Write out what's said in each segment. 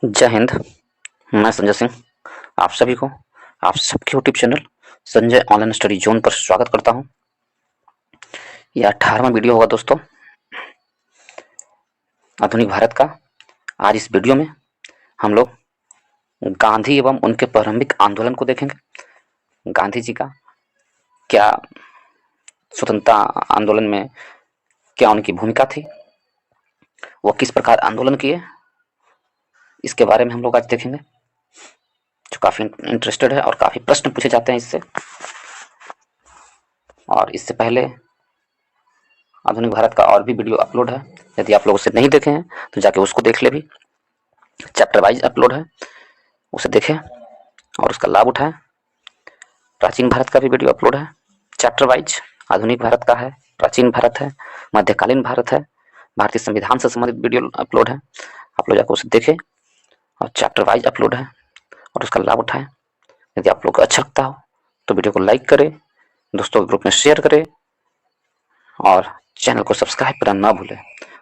जय हिंद। मैं संजय सिंह आप सभी को आप सबके YouTube channel Sanjay online study zone पर स्वागत करता हूं। यह 18वां वीडियो होगा दोस्तों, आधुनिक भारत का। आज इस वीडियो में हम लोग गांधी एवं उनके प्रारंभिक आंदोलन को देखेंगे। गांधी जी का क्या स्वतंत्रता आंदोलन में क्या उनकी भूमिका थी, वो किस प्रकार आंदोलन किए, इसके बारे में हम लोग आज देखेंगे, जो काफी इंटरेस्टेड है और काफी प्रश्न पूछे जाते हैं इससे। और इससे पहले आधुनिक भारत का और भी वीडियो अपलोड है, यदि आप लोग उसे नहीं देखे हैं तो जाके उसको देख ले। भी चैप्टर वाइज अपलोड है, उसे देखें और उसका लाभ उठाएं। प्राचीन भारत का भी वीडियो अपलोड है चैप्टर वाइज। आधुनिक भारत का है, प्राचीन भारत है, मध्यकालीन भारत है, भारतीय संविधान से संबंधित वीडियो अपलोड है। आप लोग जाकर उसे देखें और चैप्टर वाइज अपलोड है और उसका लाभ उठाएं। यदि आप लोग को अच्छा लगता हो तो वीडियो को लाइक करें, दोस्तों के ग्रुप में शेयर करें और चैनल को सब्सक्राइब करना ना भूलें।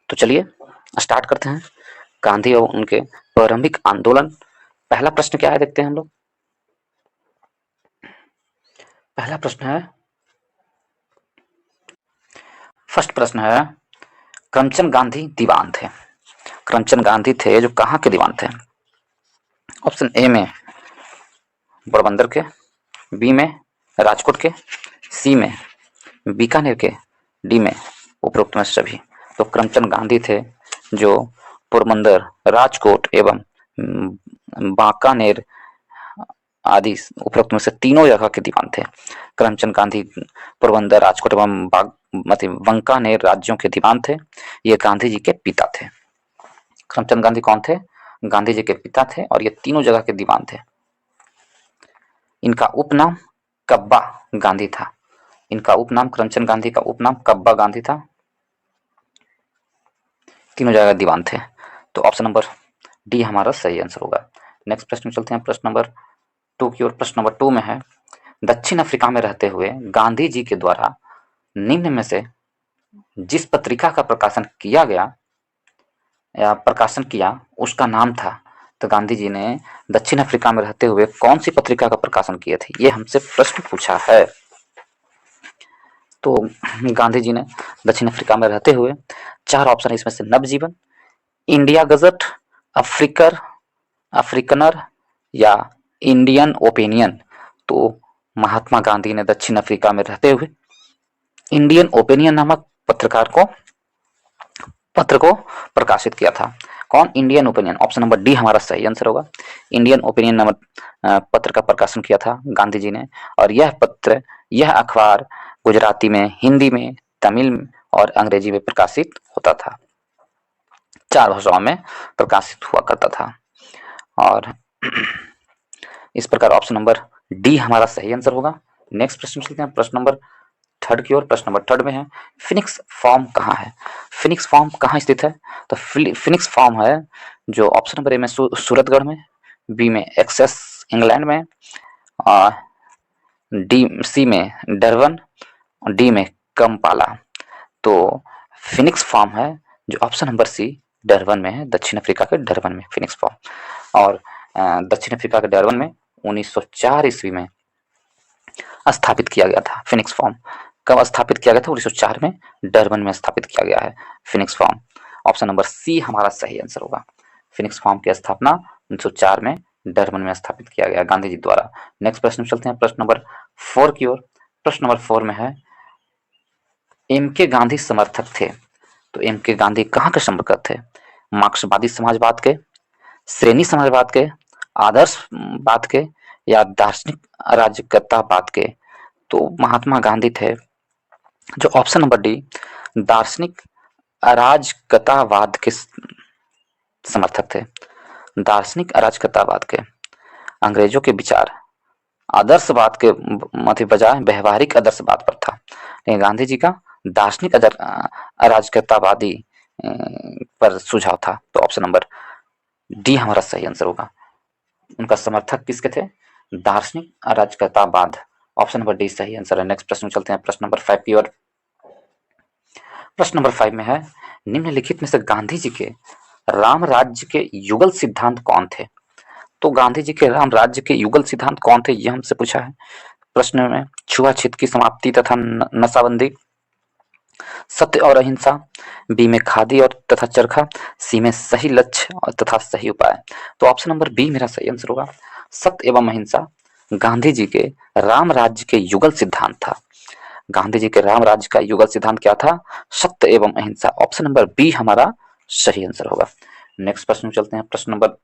तो चलिए स्टार्ट करते हैं। गांधी और उनके प्रारंभिक आंदोलन। पहला प्रश्न क्या है, देखते हैं हम लोग। पहला प्रश्न है, फर्स्ट प्रश्न है, करमचंद गांधी दीवान थे। करमचंद गांधी थे जो कहाँ के दीवान थे? ऑप्शन ए में पोरबंदर के, बी में राजकोट के, सी में बीकानेर के, डी में उपरोक्त में सभी। तो करमचंद गांधी थे जो पोरबंदर, राजकोट एवं बांकानेर आदि उपरोक्त में से तीनों जगह के दीवान थे। करमचंद गांधी पोरबंदर, राजकोट एवं बांकानेर राज्यों के दीवान थे। ये गांधी जी के पिता थे। करमचंद गांधी कौन थे? गांधी जी के पिता थे और ये तीनों जगह के दीवान थे। इनका उपनाम कब्बा गांधी था। इनका उपनाम, करमचंद गांधी का उपनाम कब्बा गांधी था। तीनों जगह दीवान थे। तो ऑप्शन नंबर डी हमारा सही आंसर होगा। नेक्स्ट प्रश्न में चलते हैं, प्रश्न नंबर 2 की ओर। प्रश्न नंबर 2 में है, दक्षिण अफ्रीका में रहते हुए गांधी जी के द्वारा निम्न में से जिस पत्रिका का प्रकाशन किया गया या प्रकाशन किया उसका नाम था। तो गांधी जी ने दक्षिण अफ्रीका में रहते हुए कौन सी पत्रिका का प्रकाशन किए थे, ये हमसे प्रश्न पूछा है। तो गांधी जी ने दक्षिण अफ्रीका में रहते हुए, चार ऑप्शन है इसमें से, नवजीवन, इंडिया गजट, अफ्रीकनर या इंडियन ओपिनियन। तो महात्मा गांधी ने दक्षिण अफ्रीका में रहते हुए इंडियन ओपिनियन नामक पत्र को प्रकाशित किया था। कौन? Indian opinion. Option number D हमारा सही आंसर होगा। इंडियन ओपिनियन नामक पत्र का प्रकाशन किया था गांधी जी ने। और यह अखबार गुजराती में, हिंदी में, तमिल और अंग्रेजी में प्रकाशित होता था। 4 भाषाओं में प्रकाशित हुआ करता था। और इस प्रकार ऑप्शन नंबर डी हमारा सही आंसर होगा। नेक्स्ट प्रश्न चलते हैं, प्रश्न नंबर 3 की ओर। प्रश्न नंबर 3 में है, फिनिक्स फॉर्म कहाँ है? फिनिक्स फॉर्म कहाँ स्थित है? तो फिनिक्स फॉर्म है जो ऑप्शन नंबर ए में सूरतगढ़ में, बी में एक्सेस इंग्लैंड में, और सी में डरबन और डी में कंपाला। तो फिनिक्स फॉर्म है जो ऑप्शन नंबर सी डरबन में है, दक्षिण अफ्रीका के डरबन में फिनिक्स फॉर्म। और दक्षिण अफ्रीका के डरबन में 1904 ईस्वी में स्थापित किया गया था फिनिक्स फॉर्म। कब स्थापित किया गया था? 1904 में डरबन में स्थापित किया गया है Phoenix farm. Option number C हमारा सही आंसर होगा। फिनिक्स फॉर्म की स्थापना 1904 में डरबन में स्थापित किया गया गांधी जी द्वारा। नेक्स्ट प्रश्न चलते हैं, प्रश्न नंबर 4 की ओर। प्रश्न नंबर 4 में है, एम के गांधी समर्थक थे। तो एम के गांधी कहाँ के समर्थक थे? मार्क्सवादी समाजवाद के, श्रेणी समाजवाद के, आदर्शवाद के या दार्शनिक अराजकतावाद के? तो महात्मा गांधी थे जो ऑप्शन नंबर डी दार्शनिक अराजकतावाद के समर्थक थे। दार्शनिक अराजकतावाद के, अंग्रेजों के विचार आदर्शवाद के बजाय व्यवहारिक आदर्शवाद पर था। लेकिन गांधी जी का दार्शनिक अराजकतावादी पर सुझाव था। तो ऑप्शन नंबर डी हमारा सही आंसर होगा। उनका समर्थक किसके थे? दार्शनिक अराजकतावाद। ऑप्शन नंबर डी सही आंसर है। नेक्स्ट प्रश्न चलते हैं, प्रश्न नंबर 5 की ओर। प्रश्न नंबर 5 में है, निम्नलिखित में से गांधी जी के राम राज्य के युगल सिद्धांत कौन थे? तो गांधी जी के राम राज्य के युगल सिद्धांत कौन थे, ये हमसे पूछा है प्रश्न में। छुआछूत की समाप्ति तथा नशाबंदी, सत्य और अहिंसा, बी में खादी और तथा चरखा, सी में सही लक्ष्य और तथा सही उपाय। तो ऑप्शन नंबर बी मेरा सही आंसर होगा। सत्य एवं अहिंसा गांधी जी के राम राज्य के युगल सिद्धांत था। गांधी जी के राम राज्य का युगल सिद्धांत क्या था? सत्य एवं अहिंसा। ऑप्शन नंबर बी हमारा सही आंसर होगा। नेक्स्ट प्रश्न में चलते हैं, प्रश्न नंबर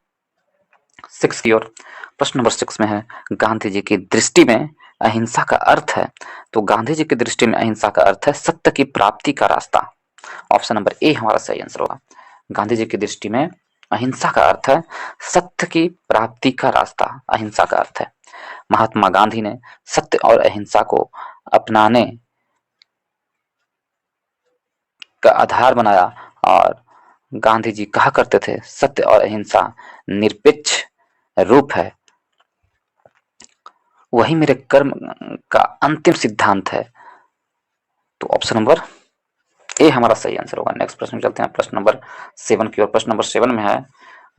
6 की ओर। प्रश्न नंबर 6 में है, गांधी जी की दृष्टि में अहिंसा का अर्थ है। तो गांधी जी की दृष्टि में अहिंसा का अर्थ है सत्य की प्राप्ति का रास्ता। ऑप्शन नंबर ए हमारा सही आंसर होगा। गांधी जी की दृष्टि में अहिंसा का अर्थ है सत्य की प्राप्ति का रास्ता, अहिंसा का अर्थ है। महात्मा गांधी ने सत्य और अहिंसा को अपनाने का आधार बनाया और गांधी जी कहा करते थे सत्य और अहिंसा निरपेक्ष रूप है, वही मेरे कर्म का अंतिम सिद्धांत है। तो ऑप्शन नंबर ए हमारा सही आंसर होगा। नेक्स्ट प्रश्न में चलते हैं, प्रश्न नंबर 7 की ओर। प्रश्न नंबर 7 में है,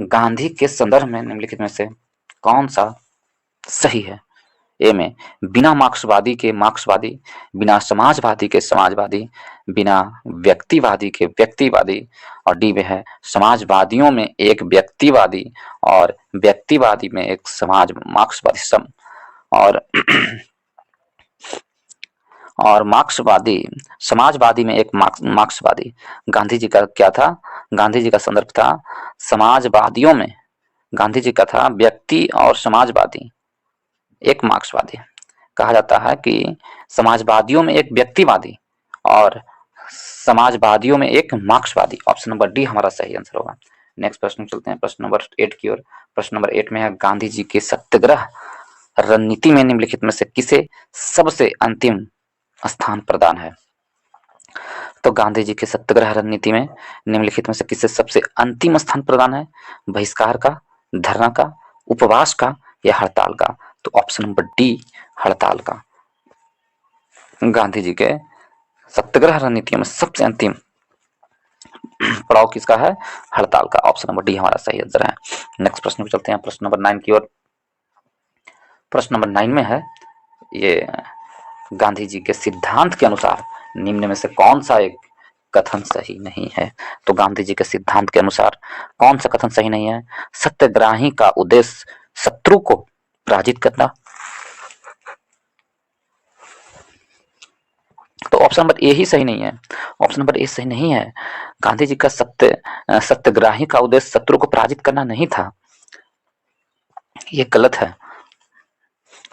गांधी के संदर्भ में निम्नलिखित में से कौन सा सही है? ए में बिना मार्क्सवादी के मार्क्सवादी, बिना समाजवादी के समाजवादी, बिना व्यक्तिवादी के व्यक्तिवादी, और डी में है समाजवादियों में एक व्यक्तिवादी और व्यक्तिवादी में एक समाज मार्क्सवादी सम और मार्क्सवादी समाजवादी में एक मार्क्सवादी। गांधी जी का क्या था? गांधी जी का संदर्भ था समाजवादियों में, गांधी जी का था व्यक्ति और समाजवादी एक मार्क्सवादी। कहा जाता है कि समाजवादियों में एक व्यक्तिवादी और समाजवादियों में एक मार्क्सवादी। ऑप्शन नंबर डी हमारा सही आंसर होगा। नेक्स्ट प्रश्न चलते हैं, प्रश्न नंबर 8 की ओर। प्रश्न नंबर 8 में है, गांधी जी के सत्याग्रह रणनीति में निम्नलिखित में से किसे सबसे अंतिम स्थान प्रदान है? तो गांधी जी के सत्याग्रह रणनीति में निम्नलिखित में से किसे सबसे अंतिम स्थान प्रदान है? बहिष्कार का, धरना का, उपवास का या हड़ताल का? तो ऑप्शन नंबर डी हड़ताल का। गांधी जी के सत्याग्रह रणनीति में सबसे अंतिम पड़ाव किसका है? हड़ताल का। ऑप्शन नंबर डी हमारा सही आंसर है। नेक्स्ट प्रश्न पे चलते हैं, प्रश्न नंबर 9 की ओर। प्रश्न नंबर 9 में है, ये गांधी जी के सिद्धांत के अनुसार निम्न में से कौन सा एक कथन सही नहीं है? तो गांधी जी के सिद्धांत के अनुसार कौन सा कथन सही नहीं है? सत्याग्रही का उद्देश्य शत्रु को पराजित करना। तो ऑप्शन नंबर ए ही सही नहीं है। ऑप्शन नंबर ए सही नहीं है। गांधी जी का सत्याग्रही का उद्देश्य शत्रु को पराजित करना नहीं था, ये गलत है,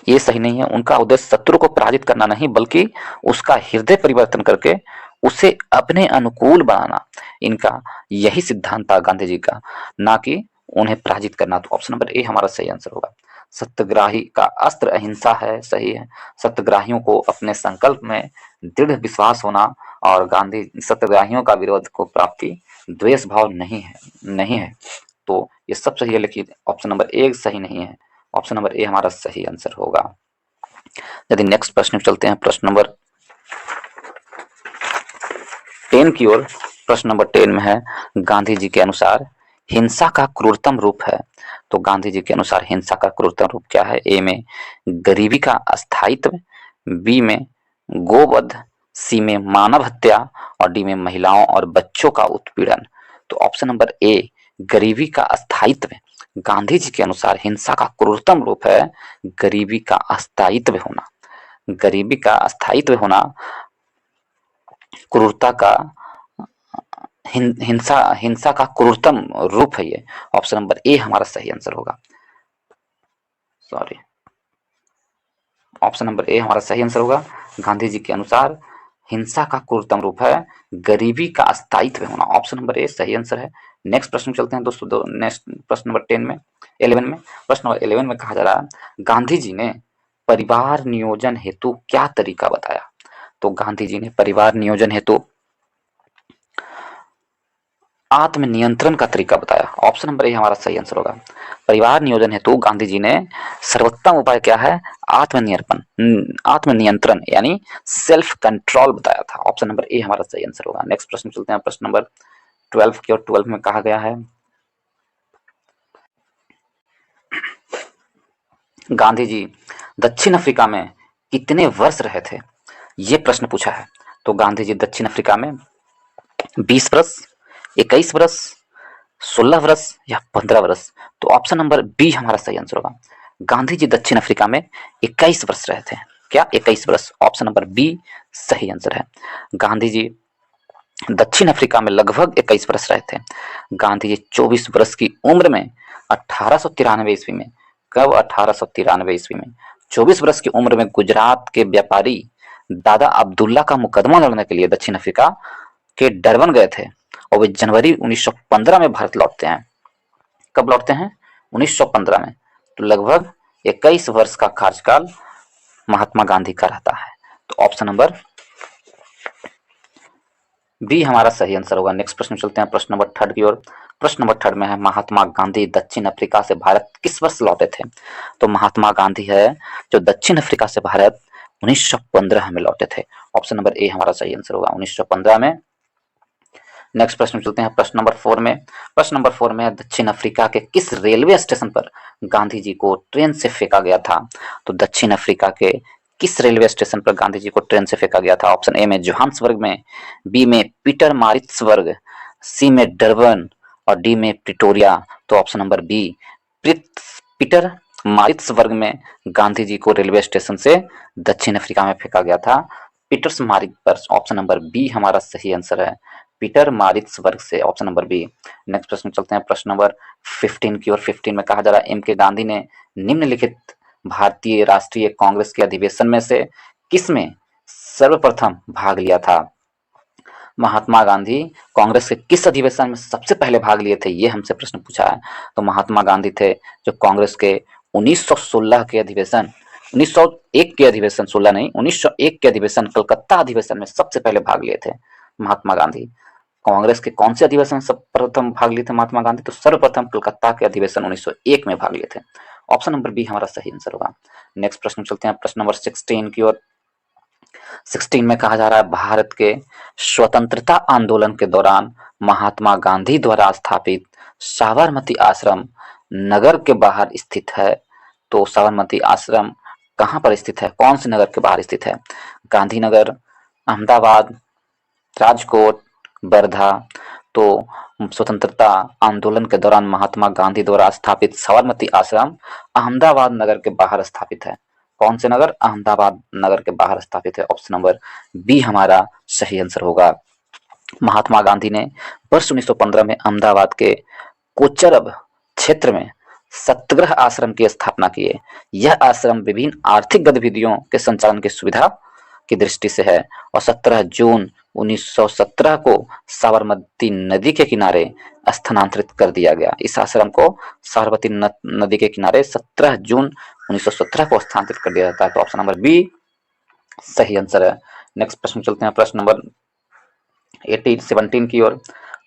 ये सही नहीं है। उनका उद्देश्य शत्रु को पराजित करना नहीं बल्कि उसका हृदय परिवर्तन करके उसे अपने अनुकूल बनाना, इनका यही सिद्धांत था गांधी जी का, ना कि उन्हें पराजित करना। तो ऑप्शन नंबर ए हमारा सही आंसर होगा। सत्याग्रही का अस्त्र अहिंसा है, सही है। सत्याग्रहियों को अपने संकल्प में दृढ़ विश्वास होना और गांधी सत्याग्रहियों का विरोध को प्राप्ति द्वेष भाव नहीं है। तो ये सब सही है, लेकिन ऑप्शन नंबर ए सही नहीं है। ऑप्शन नंबर ए हमारा सही आंसर होगा। यदि नेक्स्ट प्रश्न में चलते हैं, प्रश्न नंबर 10 की ओर। प्रश्न नंबर 10 में है, गांधी जी के अनुसार हिंसा का क्रूरतम रूप है। तो गांधी जी के अनुसार हिंसा का क्रूरतम रूप क्या है? ए में गरीबी का अस्थायित्व, बी में गोवध, सी में मानव हत्या और डी में महिलाओं और बच्चों का उत्पीड़न। तो ऑप्शन नंबर ए गरीबी का अस्थायित्व, गांधी जी के अनुसार हिंसा का क्रूरतम रूप है गरीबी का अस्थायित्व होना। गरीबी का अस्थायित्व होना क्रूरता का हिंसा का क्रूरतम रूप है ये। ऑप्शन नंबर ए हमारा सही आंसर होगा। सॉरी, ऑप्शन नंबर ए हमारा सही आंसर होगा। गांधी जी के अनुसार हिंसा का क्रूरतम रूप है गरीबी का अस्थायित्व होना। ऑप्शन नंबर ए सही आंसर है। नेक्स्ट प्रश्न चलते हैं दोस्तों, नेक्स्ट प्रश्न नंबर 11 में। प्रश्न नंबर 11 में कहा जा रहा है, गांधी जी ने परिवार नियोजन हेतु क्या तरीका बताया? तो गांधी जी ने परिवार नियोजन हेतु आत्मनियंत्रण का तरीका बताया। ऑप्शन नंबर ए हमारा सही आंसर होगा। परिवार नियोजन हेतु गांधी जी ने सर्वोत्तम उपाय क्या है? आत्मनियंत्रण यानी सेल्फ कंट्रोल बताया था। ऑप्शन नंबर ए हमारा सही आंसर होगा। नेक्स्ट प्रश्न चलते हैं, प्रश्न नंबर 12 की ओर। 12 में कहा गया है, गांधी जी दक्षिण अफ्रीका में कितने वर्ष रहे थे, ये प्रश्न पूछा है। तो गांधी जी दक्षिण अफ्रीका में 20 वर्ष, 21 वर्ष, 16 वर्ष या 15 वर्ष। तो ऑप्शन नंबर बी हमारा सही आंसर होगा। गांधी जी दक्षिण अफ्रीका में 21 वर्ष रहे थे। क्या 21 वर्ष? ऑप्शन नंबर बी सही आंसर है। गांधी जी दक्षिण अफ्रीका में लगभग 21 वर्ष रहे थे। गांधी जी 24 वर्ष की उम्र में 1893 ईस्वी में, कब? 1893 ईस्वी में 24 वर्ष की उम्र में गुजरात के व्यापारी दादा अब्दुल्ला का मुकदमा लड़ने के लिए दक्षिण अफ्रीका के डरबन गए थे और वे जनवरी 1915 में भारत लौटते हैं। कब लौटते हैं? 1915 में। तो लगभग 21 वर्ष का कार्यकाल महात्मा गांधी का रहता है। तो ऑप्शन नंबर बी हमारा सही आंसर होगा। नेक्स्ट प्रश्न चलते हैं प्रश्न नंबर थर्ड की ओर। प्रश्न नंबर थर्ड में है महात्मा गांधी दक्षिण अफ्रीका से भारत किस वर्ष लौटे थे? तो महात्मा गांधी है जो दक्षिण अफ्रीका से भारत 1915 में लौटे थे। ऑप्शन नंबर ए हमारा सही आंसर होगा, 1915 में। नेक्स्ट प्रश्न चलते हैं प्रश्न नंबर 4 में। प्रश्न नंबर 4 में है दक्षिण अफ्रीका के किस रेलवे स्टेशन पर गांधी जी को ट्रेन से फेंका गया था? तो दक्षिण अफ्रीका के किस रेलवे स्टेशन पर गांधी जी को ट्रेन से फेंका गया था? ऑप्शन ए में जोहान्सबर्ग में, बी में पीटर मारिट्सबर्ग, सी में डरबन और डी में प्रिटोरिया। तो option number B Peter Maritzburg में गांधी जी को रेलवे स्टेशन से दक्षिण अफ्रीका में फेंका गया था। Peters Maritzburg, option number B हमारा सही आंसर है। पीटर मारिट्सबर्ग से, ऑप्शन नंबर बी। नेक्स्ट प्रश्न चलते हैं प्रश्न नंबर 15 की ओर। 15 में कहा जा रहा है एम के गांधी ने निम्नलिखित भारतीय राष्ट्रीय कांग्रेस के अधिवेशन में से किसमें सर्वप्रथम भाग लिया था? महात्मा गांधी कांग्रेस के किस अधिवेशन में सबसे पहले भाग लिए थे, ये हमसे प्रश्न पूछा है। तो महात्मा गांधी थे जो कांग्रेस के 1916 के अधिवेशन, 1901 के अधिवेशन, 16 नहीं, 1901 के अधिवेशन, कलकत्ता अधिवेशन में सबसे पहले भाग लिए थे महात्मा गांधी। कांग्रेस के कौन से अधिवेशन में सर्वप्रथम भाग लिए थे महात्मा गांधी? तो सर्वप्रथम कलकत्ता के अधिवेशन 1901 में भाग लिए थे। ऑप्शन नंबर बी हमारा सही आंसर होगा। नेक्स्ट प्रश्न चलते हैं प्रश्न नंबर 16 की ओर। 16 में कहा जा रहा है भारत के स्वतंत्रता आंदोलन के दौरान महात्मा गांधी द्वारा स्थापित साबरमती आश्रम नगर के बाहर स्थित है। तो साबरमती आश्रम कहाँ पर स्थित है? कौन से नगर के बाहर स्थित है? गांधीनगर, अहमदाबाद, राजकोट, वर्धा। तो स्वतंत्रता आंदोलन के दौरान महात्मा गांधी द्वारा स्थापित साबरमती आश्रम अहमदाबाद नगर के बाहर स्थापित है। कौन से नगर? अहमदाबाद नगर के बाहर स्थापित है। ऑप्शन नंबर बी हमारा सही आंसर होगा। महात्मा गांधी ने वर्ष 1915 में अहमदाबाद के कोचरब क्षेत्र में सत्याग्रह आश्रम की स्थापना की है। यह आश्रम विभिन्न आर्थिक गतिविधियों के संचालन की सुविधा की दृष्टि से है और 17 जून 1917 को साबरमती नदी के किनारे स्थानांतरित कर दिया गया। इस आश्रम को साबरमती नदी के किनारे 17 जून 1917 को स्थानांतरित कर दिया जाता है। तो ऑप्शन नंबर बी सही आंसर है। नेक्स्ट प्रश्न चलते हैं प्रश्न नंबर 17 की ओर।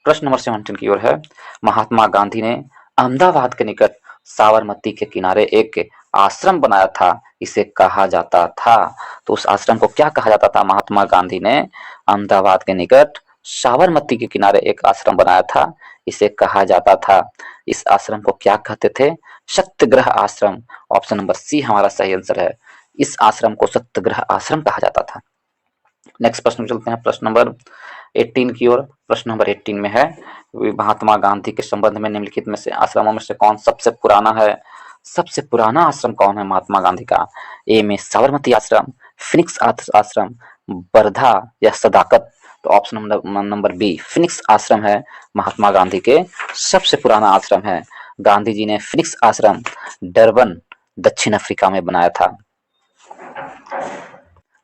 प्रश्न नंबर 17 की ओर है महात्मा गांधी ने अहमदाबाद के निकट साबरमती के किनारे एक आश्रम बनाया था, इसे कहा जाता था। तो उस आश्रम को क्या कहा जाता था? महात्मा गांधी ने अहमदाबाद के निकट साबरमती के किनारे एक आश्रम बनाया था, इसे कहा जाता था। इस आश्रम को क्या कहते थे? सत्याग्रह आश्रम। ऑप्शन नंबर सी हमारा सही आंसर है। इस आश्रम को सत्याग्रह आश्रम कहा जाता था। नेक्स्ट प्रश्न चलते हैं प्रश्न नंबर 18 की ओर। प्रश्न नंबर 18 में है महात्मा गांधी के संबंध में निम्नलिखित में से आश्रमों में से कौन सबसे पुराना है? सबसे पुराना आश्रम कौन है महात्मा गांधी का? ए में साबरमती आश्रम, फिनिक्स आश्रम, वर्धा या सदाकत। तो ऑप्शन नंबर बी फिनिक्स आश्रम है महात्मा गांधी के सबसे पुराना आश्रम है। गांधी जी ने फिनिक्स आश्रम डरबन दक्षिण अफ्रीका में बनाया था।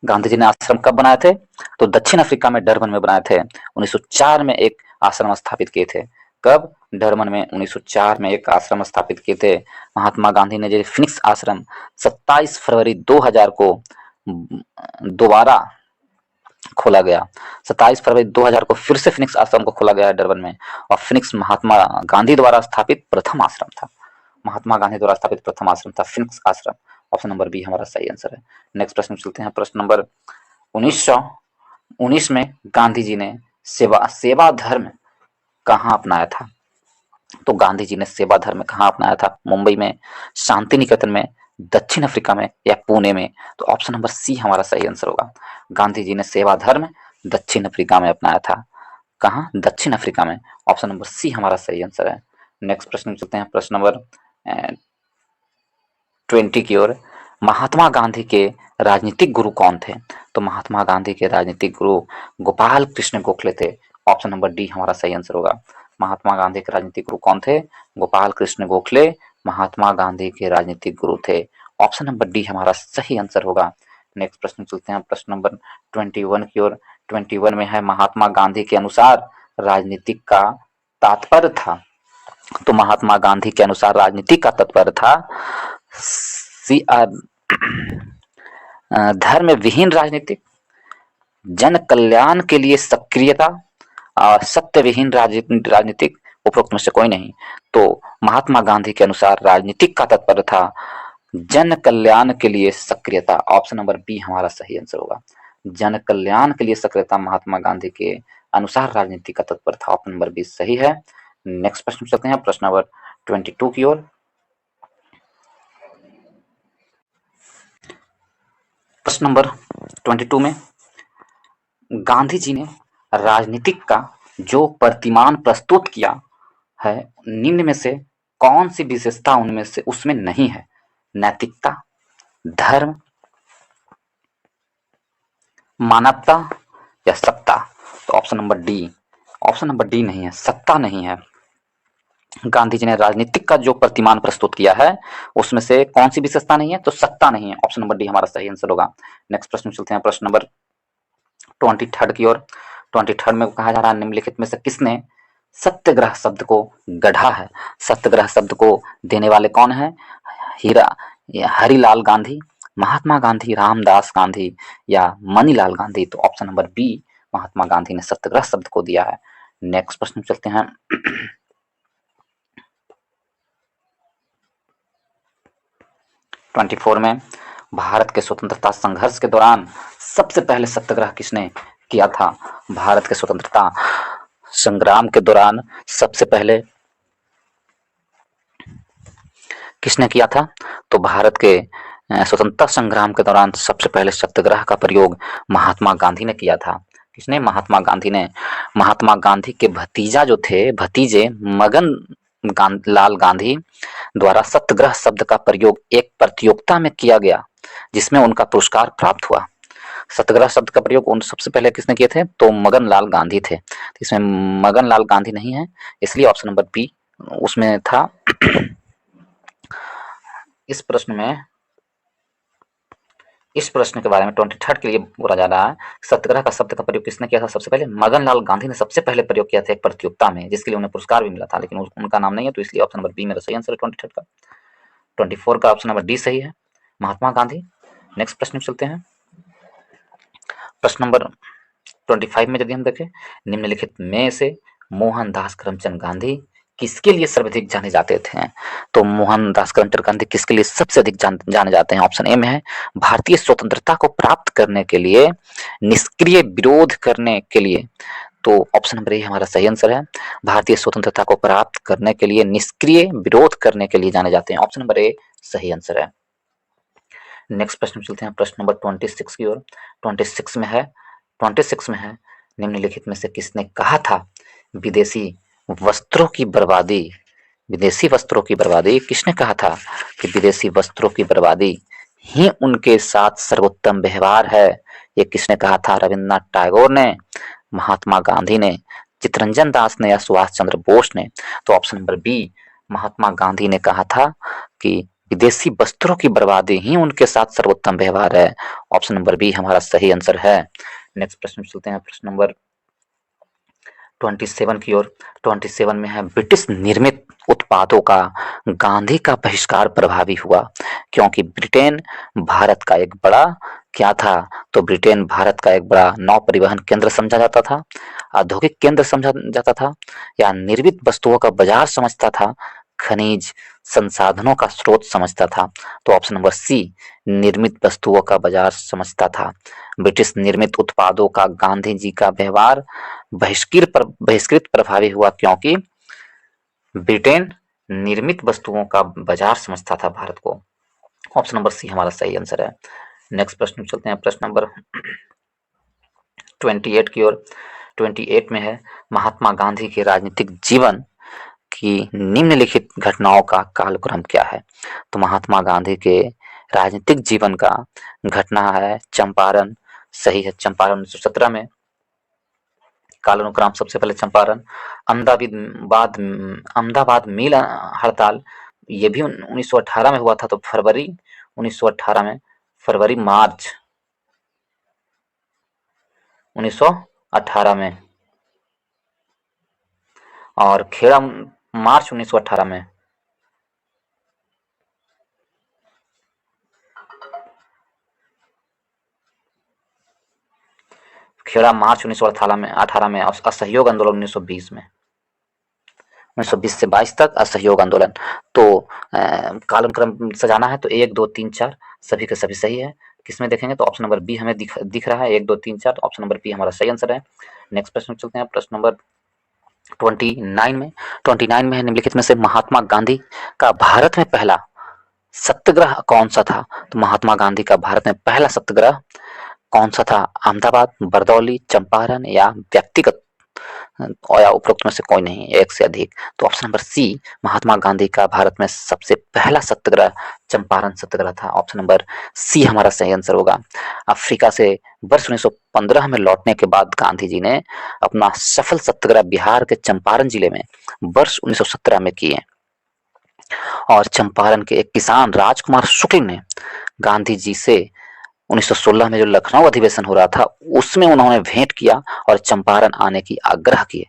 गांधी जी ने आश्रम कब बनाए थे? तो दक्षिण अफ्रीका में डरबन में बनाए थे। 1904 में एक आश्रम स्थापित किए थे। कब? डरबन में 1904 में एक आश्रम स्थापित किए थे महात्मा गांधी ने। जो फिनिक्स आश्रम 27 फरवरी 2000 को दोबारा खोला गया। 27 फरवरी 2000 को फिर से फिनिक्स आश्रम को खोला गया है डरबन में। और फिनिक्स महात्मा गांधी द्वारा स्थापित प्रथम आश्रम था। महात्मा गांधी द्वारा स्थापित प्रथम आश्रम था फिनिक्स आश्रम। ऑप्शन नंबर बी हमारा सही आंसर है। नेक्स्ट प्रश्न चलते हैं प्रश्न नंबर 1919 में गांधी जी ने सेवा धर्म कहाँ अपनाया था? तो गांधी जी ने सेवा धर्म कहाँ अपनाया था? मुंबई में, शांति निकेतन में, दक्षिण अफ्रीका में या पुणे में? तो ऑप्शन नंबर सी हमारा सही आंसर होगा। गांधी जी ने सेवा धर्म दक्षिण अफ्रीका में अपनाया था। कहाँ? दक्षिण अफ्रीका में। ऑप्शन नंबर सी हमारा सही आंसर है। नेक्स्ट प्रश्न चलते हैं, प्रश्न नंबर 20 की ओर। महात्मा गांधी के राजनीतिक गुरु कौन थे? तो महात्मा गांधी के राजनीतिक गुरु गोपाल कृष्ण गोखले थे। ऑप्शन नंबर डी हमारा सही आंसर होगा। महात्मा गांधी के राजनीतिक गुरु कौन थे? गोपाल कृष्ण गोखले महात्मा गांधी के राजनीतिक गुरु थे। ऑप्शन नंबर डी हमारा सही आंसर होगा। नेक्स्ट प्रश्न चलते हैं, प्रश्न नंबर 21 की ओर। 21 में है, महात्मा गांधी के अनुसार राजनीतिक का तात्पर्य था। तो महात्मा गांधी के अनुसार राजनीति का तात्पर्य था धर्म विहीन राजनीतिक, जन कल्याण के लिए सक्रियता और सत्य विहीन राजनीतिक, उपरोक्त में से कोई नहीं। तो महात्मा गांधी के अनुसार राजनीतिक का तात्पर्य था जन कल्याण के लिए सक्रियता। ऑप्शन नंबर बी हमारा सही आंसर होगा। जन कल्याण के लिए सक्रियता महात्मा गांधी के अनुसार राजनीति का तात्पर्य था। ऑप्शन नंबर बी सही है। नेक्स्ट प्रश्न चलते हैं, प्रश्न नंबर 22 की ओर। प्रश्न नंबर 22 में, गांधी जी ने राजनीतिक का जो प्रतिमान प्रस्तुत किया है, निम्न में से कौन सी विशेषता उनमें से उसमें नहीं है? नैतिकता, धर्म, मानवता या सत्ता? तो ऑप्शन नंबर डी नहीं है, सत्ता नहीं है। गांधी जी ने राजनीतिक का जो प्रतिमान प्रस्तुत किया है उसमें से कौन सी विशेषता नहीं है? तो सत्ता नहीं है। ऑप्शन नंबर डी हमारा सही आंसर होगा। नेक्स्ट प्रश्न चलते हैं, प्रश्न नंबर 23 की ओर। 23 में कहा जा रहा है, निम्नलिखित में से किसने सत्याग्रह शब्द को गढ़ा है? सत्याग्रह शब्द को देने वाले कौन है? हरिलाल गांधी, महात्मा गांधी, रामदास गांधी या मनीलाल गांधी? तो option number B Mahatma Gandhi ने सत्याग्रह शब्द को दिया है। नेक्स्ट प्रश्न चलते हैं, 24 में, भारत के स्वतंत्रता संघर्ष के दौरान सबसे पहले सत्याग्रह किसने किया था? भारत के स्वतंत्रता संग्राम के दौरान सबसे पहले किसने किया था? तो भारत के स्वतंत्रता संग्राम के दौरान सबसे पहले सत्याग्रह का प्रयोग महात्मा गांधी ने किया था। किसने? महात्मा गांधी ने। महात्मा गांधी के भतीजा जो थे, भतीजे मगन लाल गांधी द्वारा सत्याग्रह शब्द का प्रयोग एक प्रतियोगिता में किया गया जिसमें उनका पुरस्कार प्राप्त हुआ। सत्याग्रह शब्द का प्रयोग उन सबसे पहले किसने किए थे? तो मगन लाल गांधी थे। इसमें मगन लाल गांधी नहीं है, इसलिए ऑप्शन नंबर बी उसमें था। इस प्रश्न के बारे में 23 के लिए बोला जा रहा है, सत्याग्रह का शब्द का प्रयोग किसने किया था? सबसे पहले मगन लाल गांधी ने सबसे पहले प्रयोग किया था एक प्रतियोगिता में, जिसके लिए उन्हें पुरस्कार भी मिला था, लेकिन उनका नाम नहीं है, तो इसलिए ऑप्शन नंबर बी मेरा सही आंसर है 23 का। 24 का ऑप्शन नंबर डी सही है, महात्मा गांधी। नेक्स्ट प्रश्न चलते हैं, प्रश्न नंबर 25 में यदि हम देखें, निम्नलिखित में से मोहनदास करमचंद गांधी किसके लिए सर्वाधिक जाने जाते थे? तो मोहनदास करमचंद गांधी किसके लिए सबसे अधिक जाने जाते हैं? ऑप्शन ए में है, भारतीय स्वतंत्रता को प्राप्त करने के लिए, निष्क्रिय विरोध करने के लिए। तो ऑप्शन नंबर ए हमारा सही आंसर है। भारतीय स्वतंत्रता को प्राप्त करने के लिए, निष्क्रिय विरोध करने के लिए जाने जाते हैं। ऑप्शन नंबर ए सही आंसर है। नेक्स्ट प्रश्न चलते हैं, प्रश्न नंबर 26 की ओर। 26 में है, निम्नलिखित में से किसने कहा था विदेशी वस्त्रों की बर्बादी किसने कहा था कि विदेशी वस्त्रों की बर्बादी ही उनके साथ सर्वोत्तम व्यवहार है? ये किसने कहा था? रविन्द्रनाथ टैगोर ने, महात्मा गांधी ने, चित्तरंजन दास ने या सुभाष चंद्र बोस ने? तो option number B Mahatma Gandhi ने कहा था कि विदेशी वस्त्रों की बर्बादी ही उनके साथ सर्वोत्तम व्यवहार है। ऑप्शन नंबर बी हमारा सही आंसर है। नेक्स्ट प्रश्न चलते हैं, प्रश्न नंबर 27 की ओर। 27 में है, ब्रिटिश निर्मित उत्पादों का गांधी का बहिष्कार प्रभावी हुआ क्योंकि ब्रिटेन भारत का एक बड़ा क्या था? तो ब्रिटेन भारत का एक बड़ा नौ परिवहन केंद्र समझा जाता था, औद्योगिक केंद्र समझा जाता था, या निर्मित वस्तुओं का बाजार समझता था, खनिज संसाधनों का स्रोत समझता था? तो ऑप्शन नंबर सी निर्मित वस्तुओं का बाजार समझता था। ब्रिटिश निर्मित उत्पादों का गांधी जी का व्यवहार बहिष्कृत प्रभावी हुआ क्योंकि ब्रिटेन निर्मित वस्तुओं का बाजार समझता था भारत को। ऑप्शन नंबर सी हमारा सही आंसर है। नेक्स्ट प्रश्न चलते हैं, प्रश्न नंबर 28 की ओर। 28 में है, महात्मा गांधी के राजनीतिक जीवन की निम्नलिखित घटनाओं का कालक्रम क्या है? तो महात्मा गांधी के राजनीतिक जीवन का घटना है चंपारण, सही है। चंपारण 1917 में, कालानुक्रम सबसे पहले चंपारण, अहमदाबाद अहमदाबाद मिल हड़ताल, ये भी 1918 में हुआ था, तो फरवरी 1918 में, फरवरी मार्च 1918 में, और खेड़ा मार्च 1918 में, खेड़ा मार्च 1918 में, और असहयोग आंदोलन 1920 में, 1920 से 22 तक असहयोग आंदोलन। तो कालक्रम सजाना है तो 1 2 3 4 सभी के सभी सही है। किसमें देखेंगे तो ऑप्शन नंबर बी हमें दिख रहा है, 1 2 3 4, ऑप्शन नंबर बी हमारा सही आंसर है। नेक्स्ट प्रश्न चलते हैं, प्रश्न नंबर 29 में। 29 में है, निम्नलिखित में से महात्मा गांधी का भारत में पहला सत्याग्रह कौन सा था? तो महात्मा गांधी का भारत में पहला सत्याग्रह कौन सा था? अहमदाबाद, बरदौली, चंपारण या व्यक्तिगत, या उपरोक्त में से कोई नहीं, एक से अधिक। तो ऑप्शन नंबर सी महात्मा गांधी का भारत में सबसे पहला सत्याग्रह चंपारण सत्याग्रह था। ऑप्शन नंबर सी हमारा सही आंसर होगा। अफ्रीका से वर्ष 1915 में लौटने के बाद गांधी जी ने अपना सफल सत्याग्रह बिहार के चंपारण जिले में वर्ष 1917 में किए, और चंपारण के एक किसान राजकुमार शुक्ल ने गांधी जी से 1916 में जो लखनऊ अधिवेशन हो रहा था उसमें उन्होंने भेंट किया और चंपारण आने की आग्रह किए।